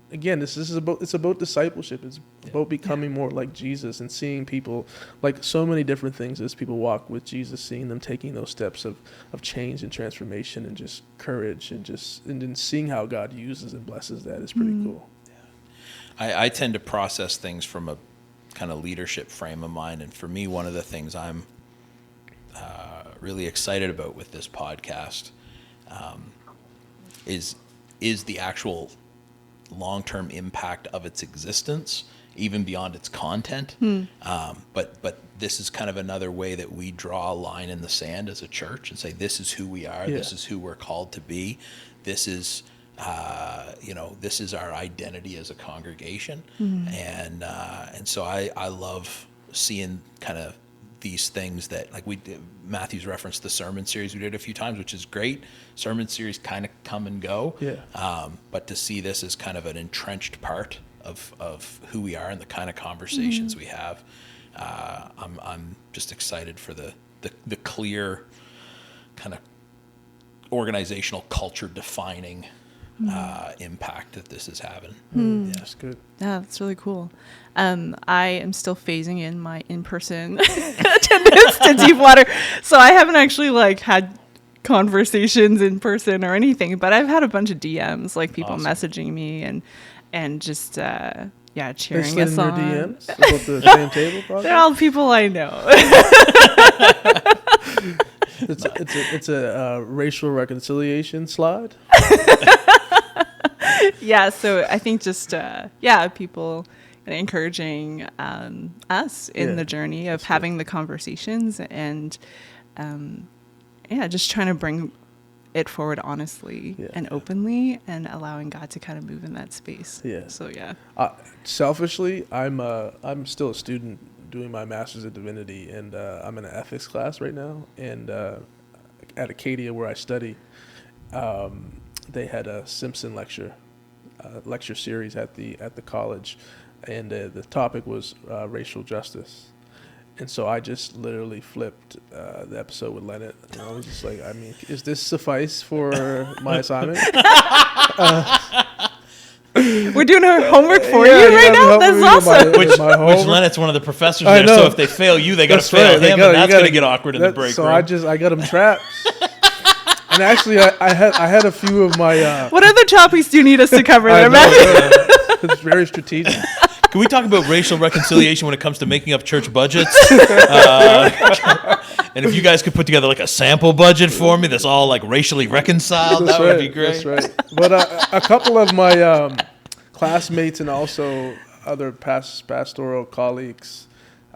again, it's about discipleship. It's about becoming more like Jesus and seeing people like so many different things as people walk with Jesus, seeing them taking those steps of change and transformation and just courage and then seeing how God uses and blesses that is pretty cool. I tend to process things from a kind of leadership frame of mind. And for me, one of the things I'm really excited about with this podcast is the actual long-term impact of its existence, even beyond its content. But this is kind of another way that we draw a line in the sand as a church and say, this is who we are. This is who we're called to be. This is, this is our identity as a congregation. And so I love seeing kind of these things that, like Matthew's referenced the sermon series we did a few times, which is great. Sermon series kind of come and go. But to see this as kind of an entrenched part of who we are and the kind of conversations we have, I'm just excited for the clear kind of organizational culture defining impact that this is having. Yeah, that's good. Yeah, that's really cool. I am still phasing in my in-person attendance to Deepwater, so I haven't actually had conversations in person or anything, but I've had a bunch of DMs, like people Awesome. messaging me and just cheering They slid us in your on. DMs about the same table project? They're all people I know. It's a racial reconciliation slide. Yeah, so I think just people encouraging us in the journey of having the conversations and just trying to bring it forward honestly and openly and allowing God to kind of move in that space. Yeah. So yeah. Selfishly, I'm still a student doing my master's in divinity, and I'm in an ethics class right now. And at Acadia, where I study, they had a Simpson lecture series at the college, and the topic was racial justice. And so I just literally flipped the episode with Leonard. And I was just like, I mean, is this suffice for my assignment? We're doing our homework for you right now? That's awesome. Which Leonard's one of the professors there, so if they fail you, they got to fail him, and that's going to get awkward in the break room. So I got him trapped. And actually, I had a few of my... what other topics do you need us to cover there, Matthew? It's very strategic. Can we talk about racial reconciliation when it comes to making up church budgets? And if you guys could put together like a sample budget for me that's all like racially reconciled, that would be great. That's right. But a couple of my classmates and also other pastoral colleagues,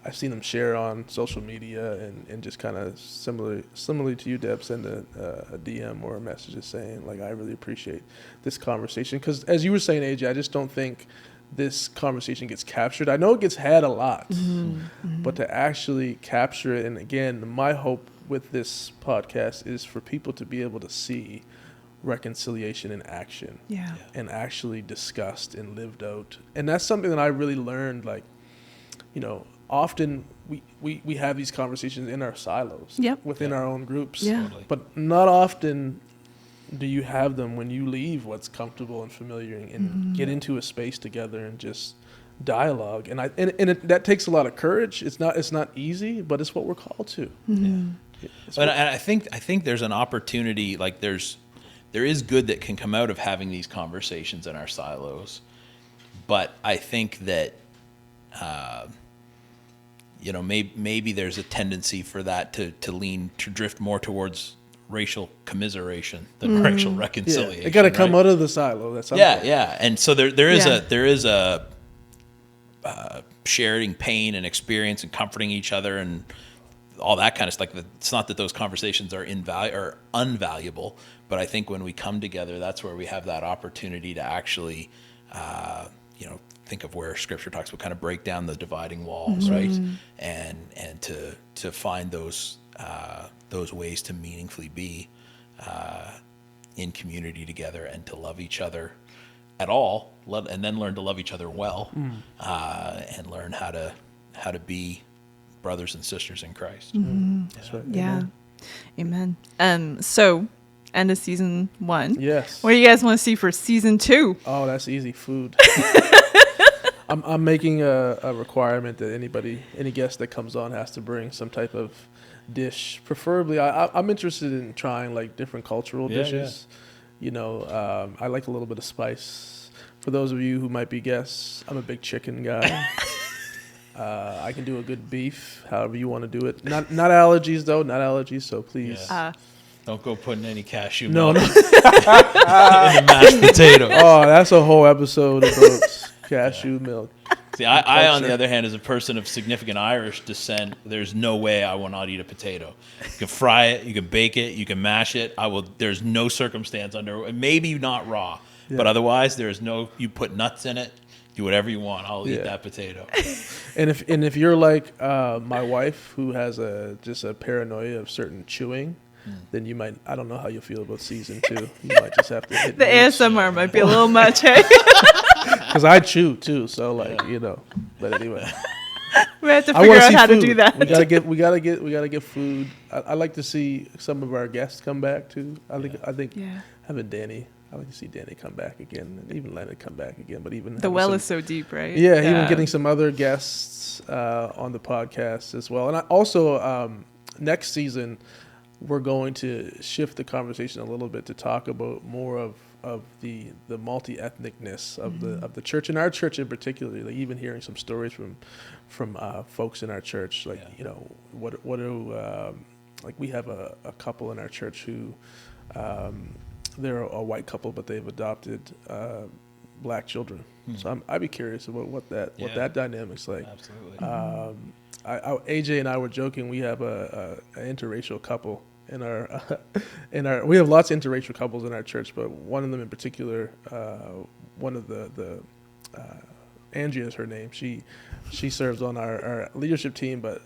I've seen them share on social media and just kind of similarly to you, Deb, send a DM or a message just saying, like, I really appreciate this conversation. Because as you were saying, AJ, I just don't think this conversation gets captured. I know it gets had a lot, but to actually capture it, and again, my hope with this podcast is for people to be able to see reconciliation in action and actually discussed and lived out. And that's something that I really learned, like, often we have these conversations in our silos within our own groups, but not often do you have them when you leave what's comfortable and familiar and get into a space together and just dialogue. And that takes a lot of courage. It's not easy, but it's what we're called to. And I think there's an opportunity, like there is good that can come out of having these conversations in our silos, but I think that maybe there's a tendency for that to drift more towards racial commiseration than racial reconciliation. It got to come out of the silo. That's and so there is a sharing pain and experience and comforting each other and all that kind of stuff. It's not that those conversations are unvaluable, but I think when we come together, that's where we have that opportunity to actually, think of where Scripture talks about kind of break down the dividing walls, right? And to find those ways to meaningfully be in community together and to love each other at all, and then learn to love each other well, and learn how to be brothers and sisters in Christ. That's right. Yeah. Amen. So end of season 1. Yes. What do you guys want to see for season 2? Oh, that's easy. Food. I'm making a requirement that any guest that comes on has to bring some type of dish. Preferably, I'm interested in trying like different cultural dishes. I like a little bit of spice. For those of you who might be guests, I'm a big chicken guy. I can do a good beef, however you want to do it. Not allergies though, not allergies. So please, don't go putting any cashew no, milk in the mashed potatoes. Oh, that's a whole episode about cashew milk. See, I on the other hand, as a person of significant Irish descent, there's no way I will not eat a potato. You can fry it, you can bake it, you can mash it. There's no circumstance maybe not raw, but otherwise there's no. You put nuts in it, do whatever you want. I'll eat that potato. And if you're like my wife, who has just a paranoia of certain chewing, then you might. I don't know how you feel about season 2. You might just have to hit the ASMR might be a little much, hey? Because I chew too, so But anyway, we have to figure out how to do that. We gotta get food. I like to see some of our guests come back too. I think having Danny. I like to see Danny come back again, and even Leonard come back again. But even the well is so deep, right? Yeah, even getting some other guests on the podcast as well. And I also next season we're going to shift the conversation a little bit to talk about more of the multi-ethnicness of the church, and our church in particular. Like even hearing some stories from folks in our church, what do like we have a couple in our church who they're a white couple, but they've adopted black children. So I'd be curious about what that dynamic's like. Absolutely. AJ and I were joking. We have an interracial couple in our we have lots of interracial couples in our church, but one of them in particular, one of the Andrea is her name. She serves on our leadership team, but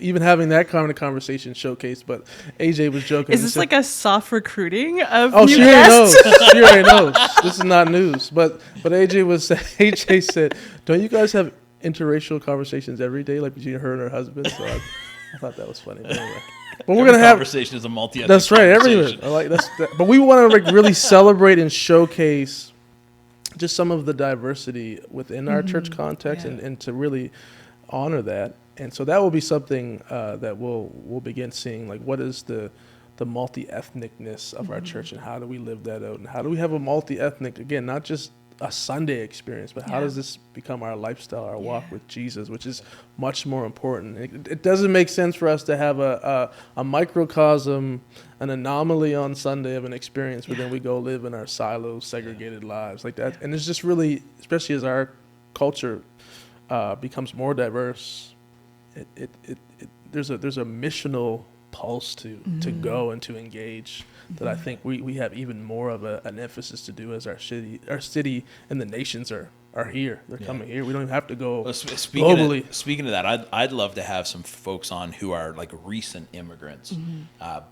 even having that kind of conversation showcased. But AJ was joking. Is this like a soft recruiting of new new she guests? Already knows. She already knows. This is not news. But AJ said, "Don't you guys have interracial conversations every day, like between her and her husband. So I thought that was funny. But anyway, but we're gonna have conversation is a multi-ethnic that's right, conversation. everything. I like but we want to like really celebrate and showcase just some of the diversity within our church context, and to really honor that. And so that will be something that we'll begin seeing, like what is the multi-ethnicness of our church, and how do we live that out, and how do we have a multi-ethnic, again, not just a Sunday experience, but how does this become our lifestyle, our walk with Jesus, which is much more important. It doesn't make sense for us to have a microcosm, an anomaly on Sunday of an experience, but then we go live in our silos, segregated lives like that. And it's just really, especially as our culture becomes more diverse, there's a missional pulse to go and to engage that I think we have even more of an emphasis to do, as our city and the nations are here. They're coming here. We don't even have to go globally. Speaking of that, I'd love to have some folks on who are like recent immigrants,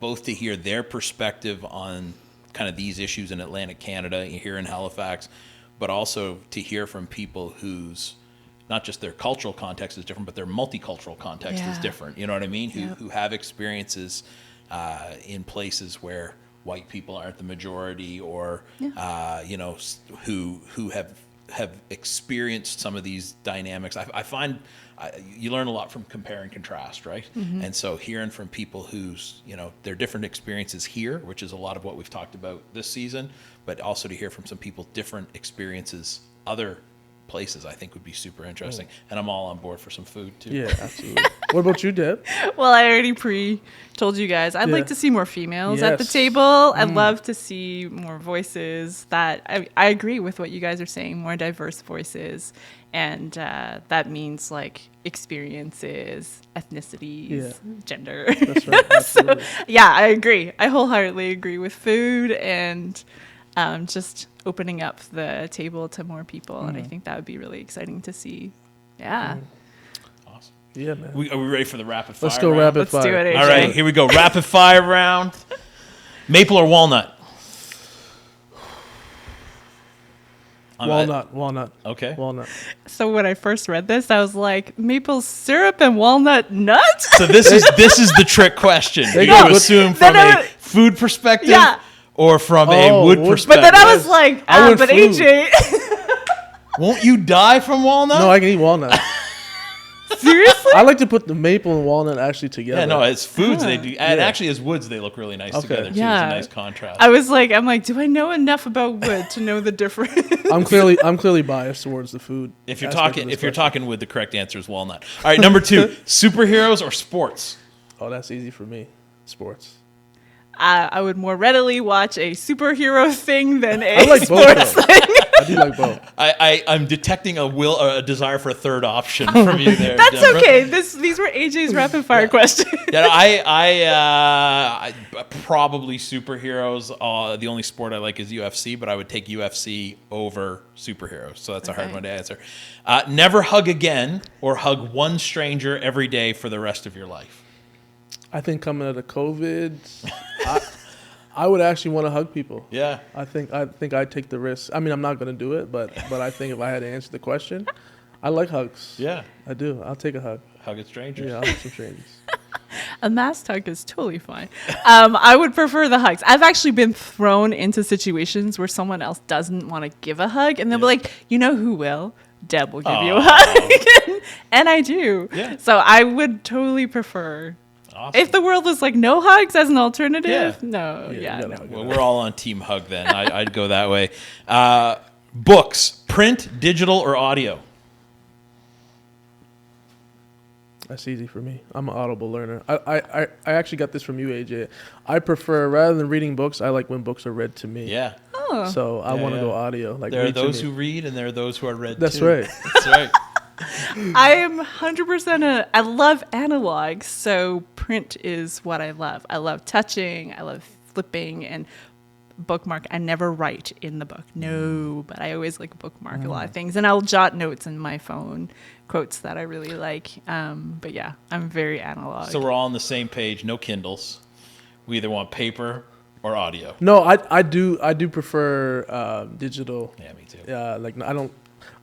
both to hear their perspective on kind of these issues in Atlantic Canada, here in Halifax, but also to hear from people whose not just their cultural context is different, but their multicultural context is different. You know what I mean? Who have experiences in places where white people aren't the majority, or who have experienced some of these dynamics. I find you learn a lot from compare and contrast, right? And so hearing from people whose their different experiences here, which is a lot of what we've talked about this season, but also to hear from some people different experiences other places, I think would be super interesting. And I'm all on board for some food too. Yeah, absolutely. What about you, Deb? Well, I already told you guys, I'd like to see more females at the table. I'd love to see more voices that, I agree with what you guys are saying, more diverse voices. And that means like experiences, ethnicities, gender. That's right. Absolutely. So, yeah, I agree. I wholeheartedly agree with food and just opening up the table to more people. And I think that would be really exciting to see. Yeah. Awesome. Yeah, man. Are we ready for the rapid fire Let's go round? rapid fire. Let's do it, AJ. All right, here we go. Rapid fire round. Maple or walnut? Walnut. Okay. Walnut. So when I first read this, I was like, maple syrup and walnut nuts? So this is the trick question. There You you got go. to assume Then from I a would- food perspective Yeah. or from a wood wood. perspective. But then I was like, I went but food. AJ, Won't you die from walnut? No, I can eat walnut. seriously? I like to put the maple and walnut actually together. Yeah, no, as foods they do. And Yeah. actually as woods they look really nice Okay. together too. Yeah. It's a nice contrast. I'm like, do I know enough about wood to know the difference? I'm clearly biased towards the food. If you're aspect talking of this question. talking wood, the correct answer is walnut. All right, number 2, superheroes or sports? Oh, that's easy for me. Sports. I would more readily watch a superhero thing than a I like both. sports Though. thing. I do like both. I'm detecting a desire for a third option from you there. That's Deborah. okay. These were AJ's rapid fire questions. Yeah, I probably superheroes. The only sport I like is UFC, but I would take UFC over superheroes. So that's a hard Okay. one to answer. Never hug again or hug one stranger every day for the rest of your life. I think coming out of COVID, I would actually want to hug people. Yeah. I think I'd take the risk. I mean, I'm not going to do it, but I think if I had to answer the question, I like hugs. Yeah. I do. I'll take a hug. Hug at strangers. Yeah, I'll hug some strangers. A masked hug is totally fine. I would prefer the hugs. I've actually been thrown into situations where someone else doesn't want to give a hug, and they'll be like, you know who will? Deb will give you a hug. And I do. Yeah. So I would totally prefer. Awesome. If the world was like no hugs as an alternative, Yeah. no. Yeah, Yeah. you gotta No. hug. Well, we're all on team hug then. I'd go that way. Books, print, digital, or audio? That's easy for me. I'm an audible learner. I actually got this from you, AJ. I prefer, rather than reading books, I like when books are read to me. Yeah. Oh. So I want to yeah. go audio. Like There are read to those me. who read and there are those who are read That's too. right. That's right. I am 100% I love analog, so print is what I love. I love touching, I love flipping and bookmark. I never write in the book, no, but I always like bookmark a lot of things, and I'll jot notes in my phone, quotes that I really like. But yeah, I'm very analog. So we're all on the same page. No Kindles. We either want paper or audio. No, I do prefer digital. Yeah, me too. Like I don't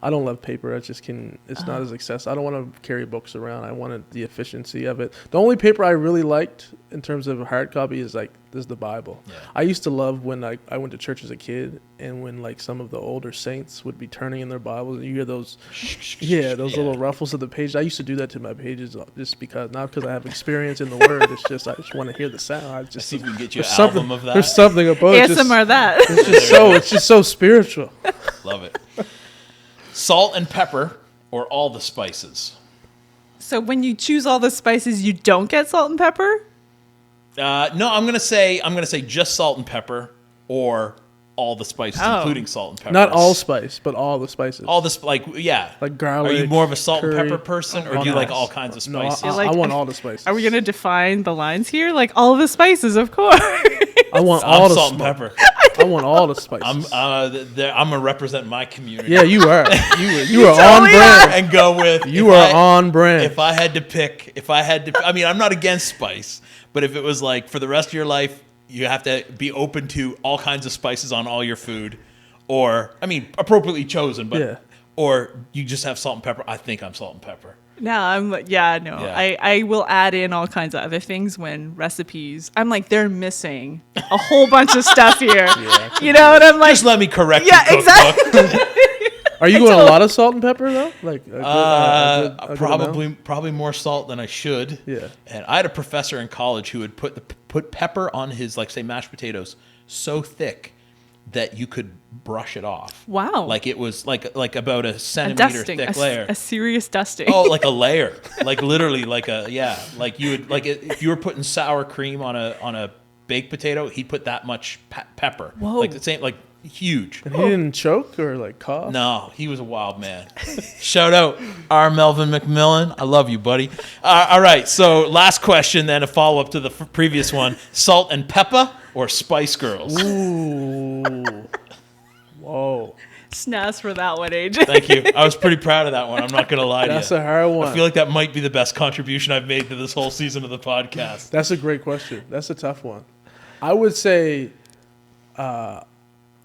I don't love paper. It's not as accessible. I don't want to carry books around. I wanted the efficiency of it. The only paper I really liked in terms of a hard copy is the Bible. Yeah. I used to love when I went to church as a kid, and when like some of the older saints would be turning in their Bibles, and you hear those little ruffles of the page. I used to do that to my pages just because, not because I have experience in the word. It's just I just want to hear the sound. I See if we can get you an there's album of that. There's something about it. ASMR that. It's just so spiritual. Love it. Salt and pepper, or all the spices? So when you choose all the spices, you don't get salt and pepper? No, I'm gonna say just salt and pepper, or all the spices, including salt and pepper. Not all spice, but all the spices. All this, like garlic. Are you more of a salt curry. and pepper person, or do you like all kinds of No, spices? I want all the spices. Are we going to define the lines here? Like all the spices, of course. I want I'm all the salt and pepper. I want all the spices. I'm gonna represent my community. Yeah, you are. You are on totally brand. And go with You are on brand. If I had to pick, I mean, I'm not against spice, but if it was like for the rest of your life, you have to be open to all kinds of spices on all your food, or I mean, appropriately chosen, but or you just have salt and pepper. I think I'm salt and pepper. No, I will add in all kinds of other things when recipes. I'm like, they're missing a whole bunch of stuff here. You know, and I'm like, Just let me correct. yeah, you, exactly. Are you going a lot of salt and pepper though? Like a good amount? Probably more salt than I should. Yeah. And I had a professor in college who would put pepper on his, like, say, mashed potatoes so thick that you could brush it off. Wow. Like it was like about a A centimeter dusting, thick layer. a serious dusting. Oh, like a layer. Like literally like like you would, like if you were putting sour cream on a baked potato, he'd put that much pepper. Whoa. Like the same, like huge. And he didn't choke or like cough? No, he was a wild man. Shout out R. Melvin McMillan. I love you, buddy. All right, so last question then, a follow-up to the previous one. Salt and pepper or Spice Girls? Ooh. Whoa. Snaps for that one, AJ. Thank you. I was pretty proud of that one. I'm not going to lie to you. That's a hard one. I feel like that might be the best contribution I've made to this whole season of the podcast. That's a great question. That's a tough one. I would say I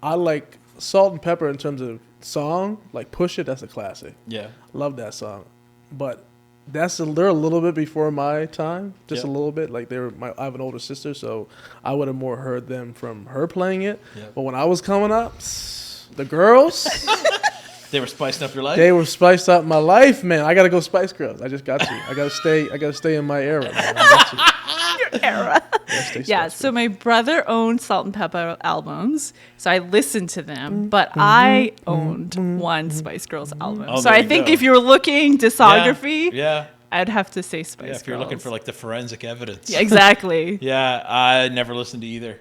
like Salt and Pepper in terms of song. Like Push It, that's a classic. Yeah. Love that song. But they're a little bit before my time. Just a little bit. Like I have an older sister, so I would have more heard them from her playing it. Yeah. But when I was coming up, the girls, They were spicing up your life? they were spiced up my life, man. I gotta go Spice Girls. I just got to. I gotta stay in my era, man. Era. Yeah, Spice so my brother owned Salt and Pepper albums, so I listened to them, but I owned one Spice Girls album. Oh, So there I you think go. if you're looking discography, Yeah. I'd have to say Spice Yeah, Girls. if you're looking for like the forensic evidence. Yeah, exactly. Yeah, I never listened to either.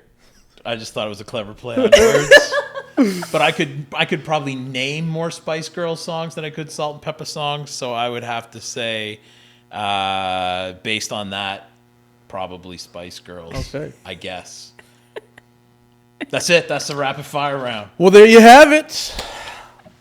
I just thought it was a clever play on words. But I could probably name more Spice Girls songs than I could Salt and Pepper songs, so I would have to say, based on that, probably Spice Girls. Okay. I guess. That's it. That's the rapid fire round. Well, there you have it.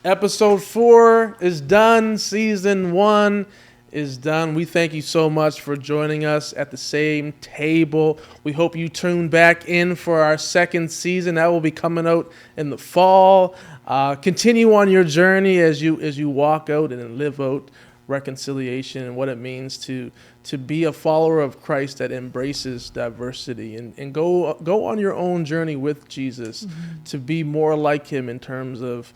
Episode 4 is done. Season 1 is done. We thank you so much for joining us at the same table. We hope you tune back in for our second season. That will be coming out in the fall. Continue on your journey as you walk out and live out reconciliation and what it means to be a follower of Christ that embraces diversity and go on your own journey with Jesus to be more like him in terms of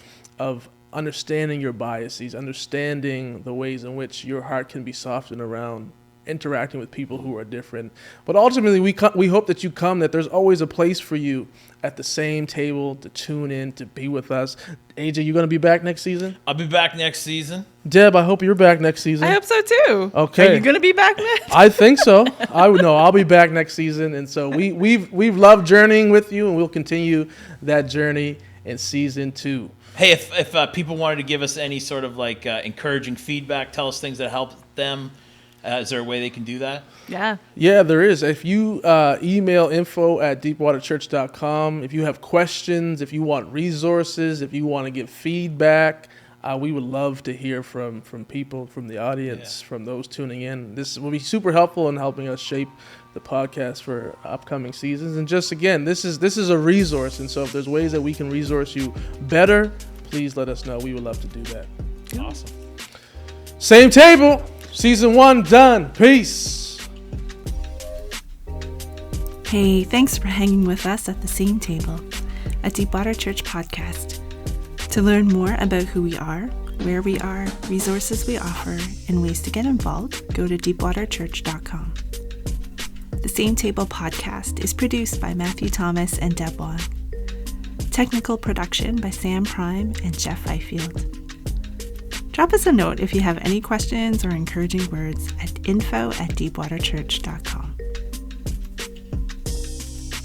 understanding your biases, understanding the ways in which your heart can be softened around interacting with people who are different. But ultimately, we hope that you come, that there's always a place for you at the same table to tune in, to be with us. AJ, you going to be back next season? I'll be back next season. Deb, I hope you're back next season. I hope so too. Okay. Are you going to be back next? I think so. I'll be back next season. And so we've loved journeying with you, and we'll continue that journey in season 2. Hey, if people wanted to give us any sort of like encouraging feedback, tell us things that help them, is there a way they can do that? Yeah. Yeah, there is. If you email info@deepwaterchurch.com, if you have questions, if you want resources, if you want to give feedback, we would love to hear from people, from the audience, from those tuning in. This will be super helpful in helping us shape the podcast for upcoming seasons. And just again, this is a resource. And so if there's ways that we can resource you better, please let us know. We would love to do that. Awesome. Same table. Season 1 done. Peace. Hey, thanks for hanging with us at the same table, a Deepwater Church podcast. To learn more about who we are, where we are, resources we offer, and ways to get involved, go to deepwaterchurch.com. The Same Table podcast is produced by Matthew Thomas and Deb Wong. Technical production by Sam Prime and Jeff Fifield. Drop us a note if you have any questions or encouraging words at info@deepwaterchurch.com.